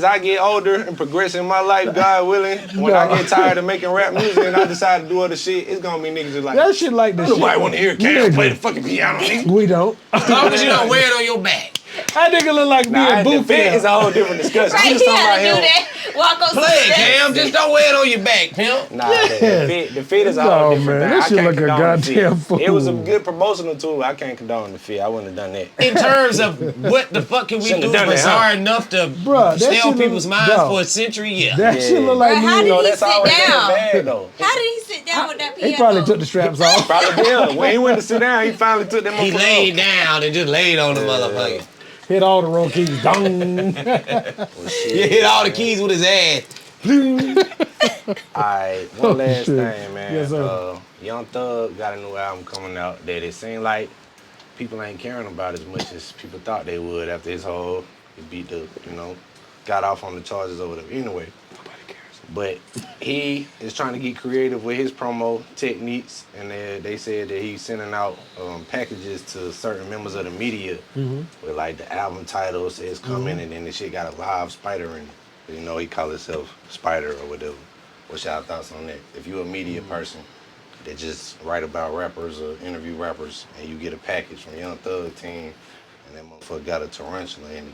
I get older and progress in my life, God willing, when I get tired of making rap music and I decide to do other shit, it's gonna be niggas just like, That shit like the shit. nobody want to hear Cam Nigga. play the fucking piano, nigga. We don't. As long as you don't wear it on your back. That nigga look like me Nah, and the Boo fit is a whole different discussion. Right, I'm he just talking had about to do him. that. Walk on Play it, Cam. Just don't wear it on your back, pimp. Nah, Yes. the fit is a No, whole different man, thing. that I shit can't like a condone the fit. goddamn fool. It was a good promotional tool. I can't condone the fit. I wouldn't have done that. In terms of what the fuck can we Shouldn't do have done that, bizarre huh? enough to Bruh, that stay on shit people's look- minds dog. for a century? Yeah. That Yeah. shit look like Bruh, me. how did You know, he that's sit always down? that bad, though. How did he sit down with that piano? He probably took the straps off. Probably did. When he went to sit down, he finally took them He motherfuckers laid off. down and just laid on the motherfucker. Hit all the wrong keys. Dong. He hit all the keys with his ass. Alright, one last shit. thing, man. Yes, sir. Young Thug got a new album coming out that it seemed like people ain't caring about as much as people thought they would after his whole he beat the, got off on the charges or whatever. Anyway, nobody cares. But he is trying to get creative with his promo techniques, and they said that he's sending out packages to certain members of the media with like the album title says coming, and then the shit got a live spider in it. He call himself Spider or whatever. What's y'all thoughts on that? If you're a media person that just write about rappers or interview rappers, and you get a package from Young Thug team, and that motherfucker got a tarantula in it,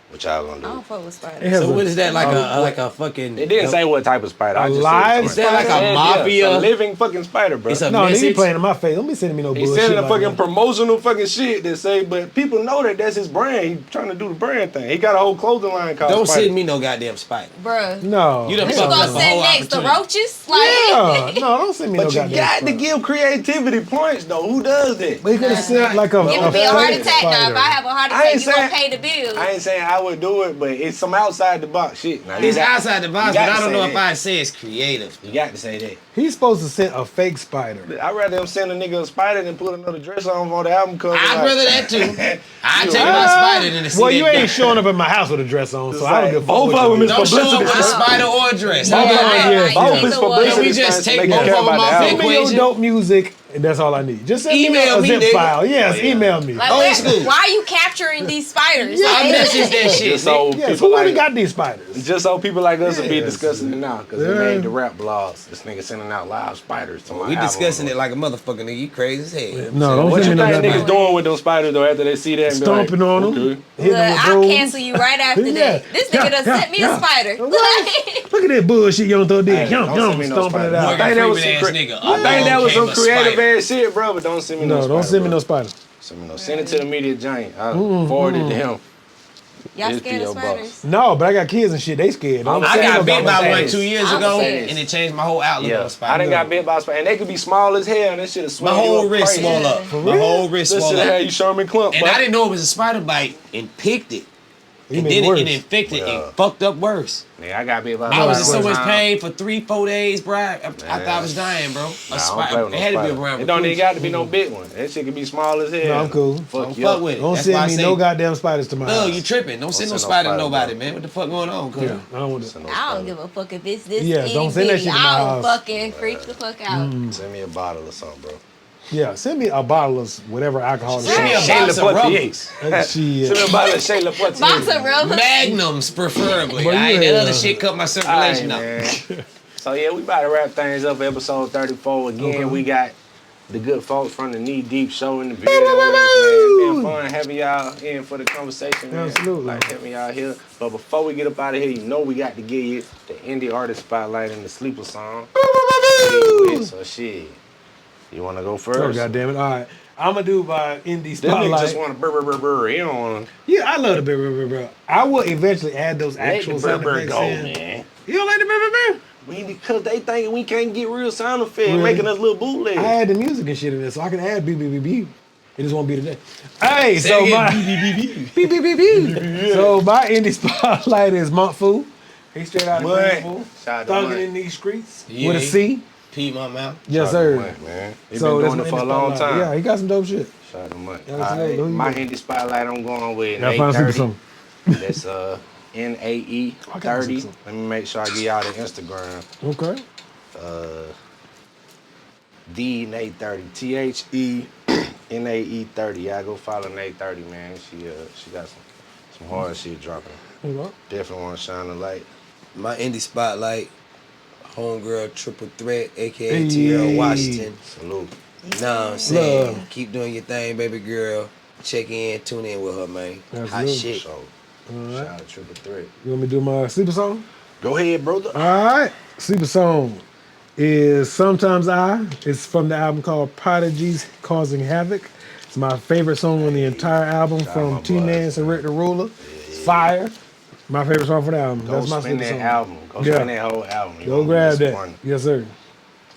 what y'all gonna I do? don't fuck with It spiders. has So a- what is that like a fucking? It didn't say what type of spider. I just live said Is that like a Yeah, mafia? it's a living fucking spider, bro. It's a No, nigga, you message. playing in my face. Don't be sending me no He's bullshit. sending a like fucking that. promotional fucking shit that say, but people know that that's his brand. He's trying to do the brand thing. He got a whole clothing line called Don't Spider. send me no goddamn spider. Bruh. No. You done What you fucked gonna up a send whole next? The opportunity. roaches? Like, Yeah. No, don't send me no But you goddamn got to spider. give creativity points, though. Who does that? But he could have sent like a. it would be a heart fake attack now. spider. If I have a heart I ain't attack, you gonna saying- pay the bill. I ain't saying I would do it, but it's some outside the box shit. Now, It's you got- outside the box, you but got I to don't say know if that. I'd say it's creative. You got to say that. He's supposed to send a fake spider. I'd rather him send a nigga a spider than put another dress on for the album cover. I'd like- rather that too. I'd You take right. my spider than to see Well, that you guy. ain't showing up at my house with a dress on, so It's I don't like, give a fuck. both what of you them do. is Don't show up publicity with a stunt. spider or a dress. Both How of about them, that? yeah. Both is Either one. publicity Can we just stunts to take make both you care of them about off the the album. Send me your equation? dope music, and that's all I need. Just send Email me me, a zip nigga. file. Yes, email me. Like, Old where- school. why are you capturing these spiders? Yeah. I Like, message that shit. Just so Yes, people who really like, got these spiders? just so people like us will be Yes. discussing it now, because Yeah. they made the rap blogs. This nigga sending out live spiders to my We album. discussing it like a motherfucker, nigga. You crazy as hell. No, don't What you send me no think goddamn. niggas doing with those spiders though after they see that and be like, Stomping on them, okay. hitting Look, them with I'll brooms. cancel you right after Yeah. that. This nigga done Yeah, sent me yeah. a spider. Right. Look at that bullshit Young Thug did. Hey, Yum, don't yum, send me no stomping it spider. out. I think that was some, Freeman ass nigga. I think that was some Came a creative spider. ass shit, bro. But don't send me no No, spider. don't send me bro. no spider. Send me no. Send it to the media giant. I forward it to him. Y'all This scared be of your boss. spiders? No, but I got kids and shit. They scared. Don't I I send me got no bit by goddamn one serious. 2 years I'm ago, serious. and it changed my whole outlook Yeah, on I spider. done got bit by a spider, and they could be small as hell, and that shit have My swelled you whole up wrist crazy. swole up. For My real? whole wrist That swole shit up. had you Sherman Clump, And bro. I didn't know it was a spider bite. And picked it. He And made then it worse. it infected Yeah. and fucked up worse. Nigga, I got bit by I was in so spider much one time. pain for 3-4 days, bro. I thought I was dying, bro. Nah, I don't play with no It had to be spider. around. It don't even got to be no big one. That shit can be small as hell. No, I'm cool. Fuck Don't you fuck up. with it. Don't That's why I send me say, no goddamn spiders to my no, house. you tripping. Don't send no send no spider to spider, nobody, bro. man. What the fuck going on, cuz? Yeah, I don't want to. Send no I don't spider. give a fuck if it's this Yeah, don't send that itty shit to bitty. my I'll house. fucking freak the fuck out. Send me a bottle or something, bro. Yeah, send me a bottle of whatever alcohol. Send me a Shayla box of Poitiers. rubbers. Send me Shit. a bottle of Shayla Poitiers. Box of rubbers. Magnums, preferably. But That yeah. other shit cut my circulation up. Man. So yeah, we about to wrap things up. Episode 34. Again, we got the good folks from the Knee Deep Show in the building with us, man. It's been fun having y'all in for the conversation, man. Absolutely. Like having y'all here. But before we get up out of here, you know we got to give you the indie artist spotlight and the sleeper song. So shit. You wanna go first? Oh, goddamn it. All right. I'm going to do my indie That nigga spotlight. just wanna burr. He don't wanna Yeah, I love the brr. I will eventually add those let the actual sound burr effects go, in. man. You don't like the brr? Because they thinking we can't get real sound effects, Really? making us little bootlegs. I add the music and shit in there, so I can add beep. It just won't be today. Hey, Say so it my again. beep. So my indie spotlight is Montfoo. He's straight out of Mud. Greenville. Shout out to Thugging Mud. in these streets Yeah. with a C. Pee my mouth. Yes, Shout out to sir. Mud, man. He So been that's doing my it for a indie long spotlight. time. Yeah, he got some dope shit. Shout out to Mud. Yeah, All that's right, it. Who you my got? indie spotlight I'm going with Now find a super 830. song. That's NAE I got 30. some. Let me make sure I get y'all the Instagram. Okay. DNA30. THENAE 30. Y'all go follow Nate 30, man. She got some hard shit dropping. There you go. Definitely want to shine a light. My indie spotlight, homegirl triple threat, aka Hey. TL Washington. Salute. Know what I'm saying? Love. Keep doing your thing, baby girl. Check in, tune in with her, man. Hot Absolutely. shit. So, All shout right. out to Triple Threat. You want me to do my sleeper song? Go ahead, brother. All right. Sleeper song is Sometimes I. It's from the album called Prodigy's Causing Havoc. It's my favorite song on the entire album Shout out from my T-Man and Rick the Ruler. It's fire. My favorite song for the album. Go That's my spin sleeper that song. album. Go Yeah. spin that whole album. You Go won't grab miss that. one. Yes, sir.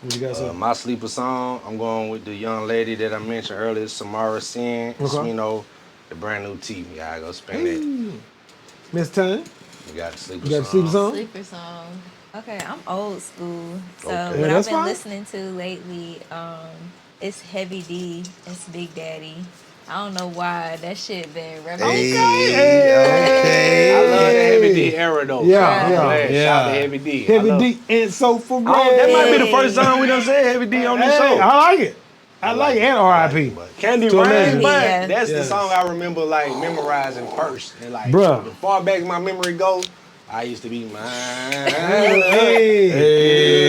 What you got, sir? My sleeper song, I'm going with the young lady that I mentioned earlier, Samara Sin. Okay. You know, the brand new TV. Y'all go spin that. Miss Time? You got the sleeper You got the song. sleeper song? Sleeper song. Okay, I'm old school. So Okay. Yeah, what I've that's been fine. listening to lately, it's Heavy D, it's Big Daddy. I don't know why that shit been revolutionary. I love the Heavy D era though. Yeah, So I'm yeah. glad. Shout out to Yeah. Heavy D. Heavy I love- D and so for Oh, that might be the Hey. first time we done said Heavy D on this Hey, show. I like it. I like it. And R.I.P. But Candy To a Rain, legend. man, Yeah. that's the Yes. song I remember like memorizing first. And like, Bruh. as far back as my memory goes, I used to be mine. Hey,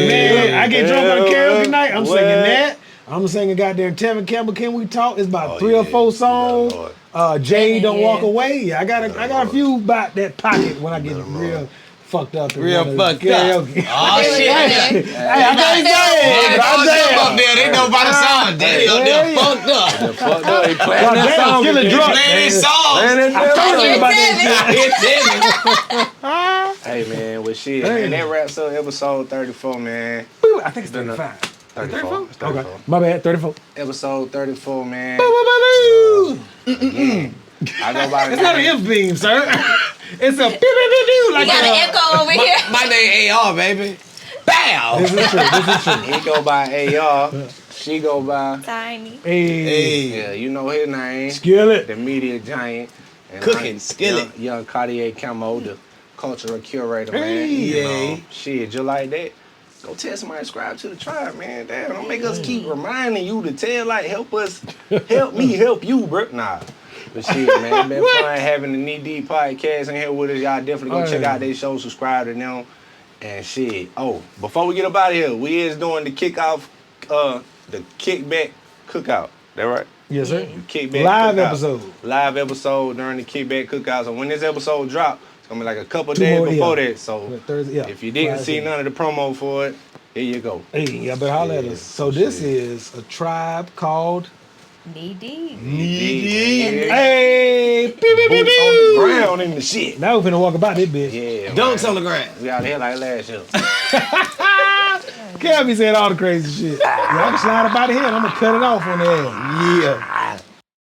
man, I get drunk on a karaoke night. I'm What? singing that. I'm singing goddamn Tevin Campbell. Can we talk? It's about Oh, 3 or yeah. 4 You songs. got Jay don't Yeah. walk away. Yeah, I got a few about that pocket when I get real fucked up. and Real wanna fucked karaoke. up. Oh shit. Hey, I can't say it, but I'm saying. up there. They know about the song. Daddy up there Yeah. fucked up. Fucked up. He playing God that damn, song. I'm feeling again. drunk. Playing these Man, songs. it's I told you You're about that Tevin. Hey man, well shit, Hey. man, that wraps up episode 34, man. shit. I think it's 35. 34. It's 34. Okay, my bad. 34. Episode 34, man. Boo-boo-boo-doo. Again, I go by the It's not an name. F beam, sir. It's a pew like You got an echo over here. My name AR, baby. Bow. This is true. He go by AR. She go by, Tiny. Hey, yeah, you know his name. skillet. The media giant. And Cooking I'm skillet. Young Cartier Camo, the cultural curator, man. Hey. You know, shit, just like that. Go tell somebody to subscribe to the tribe, man. Damn, don't make us keep reminding you to tell, like, help us, help me, help you, bro. Nah. But shit, man, been fun having the Knee Deep podcast in here with us. Y'all definitely go check out their show, subscribe to them. And shit. Oh, before we get up out of here, we is doing the kickoff, the kickback cookout. That right? Yes, sir. Kickback Live cookout. episode. Live episode during the kickback cookout. So when this episode drop, it's gonna be like a couple 2 days more, before yeah. that. So Thursday, yeah. if you didn't Friday. see none of the promo for it, here you go. Hey, y'all better holler at us. So this is a tribe called Knee deep. Hey, pew, pew, pew, Boots on the pew. ground in the shit. Now we finna walk about this bitch. Yeah, Dunks man. on the ground. We out here like last year. Can't be saying all the crazy shit. Y'all can slide about here and I'm gonna cut it off on the air. Yeah.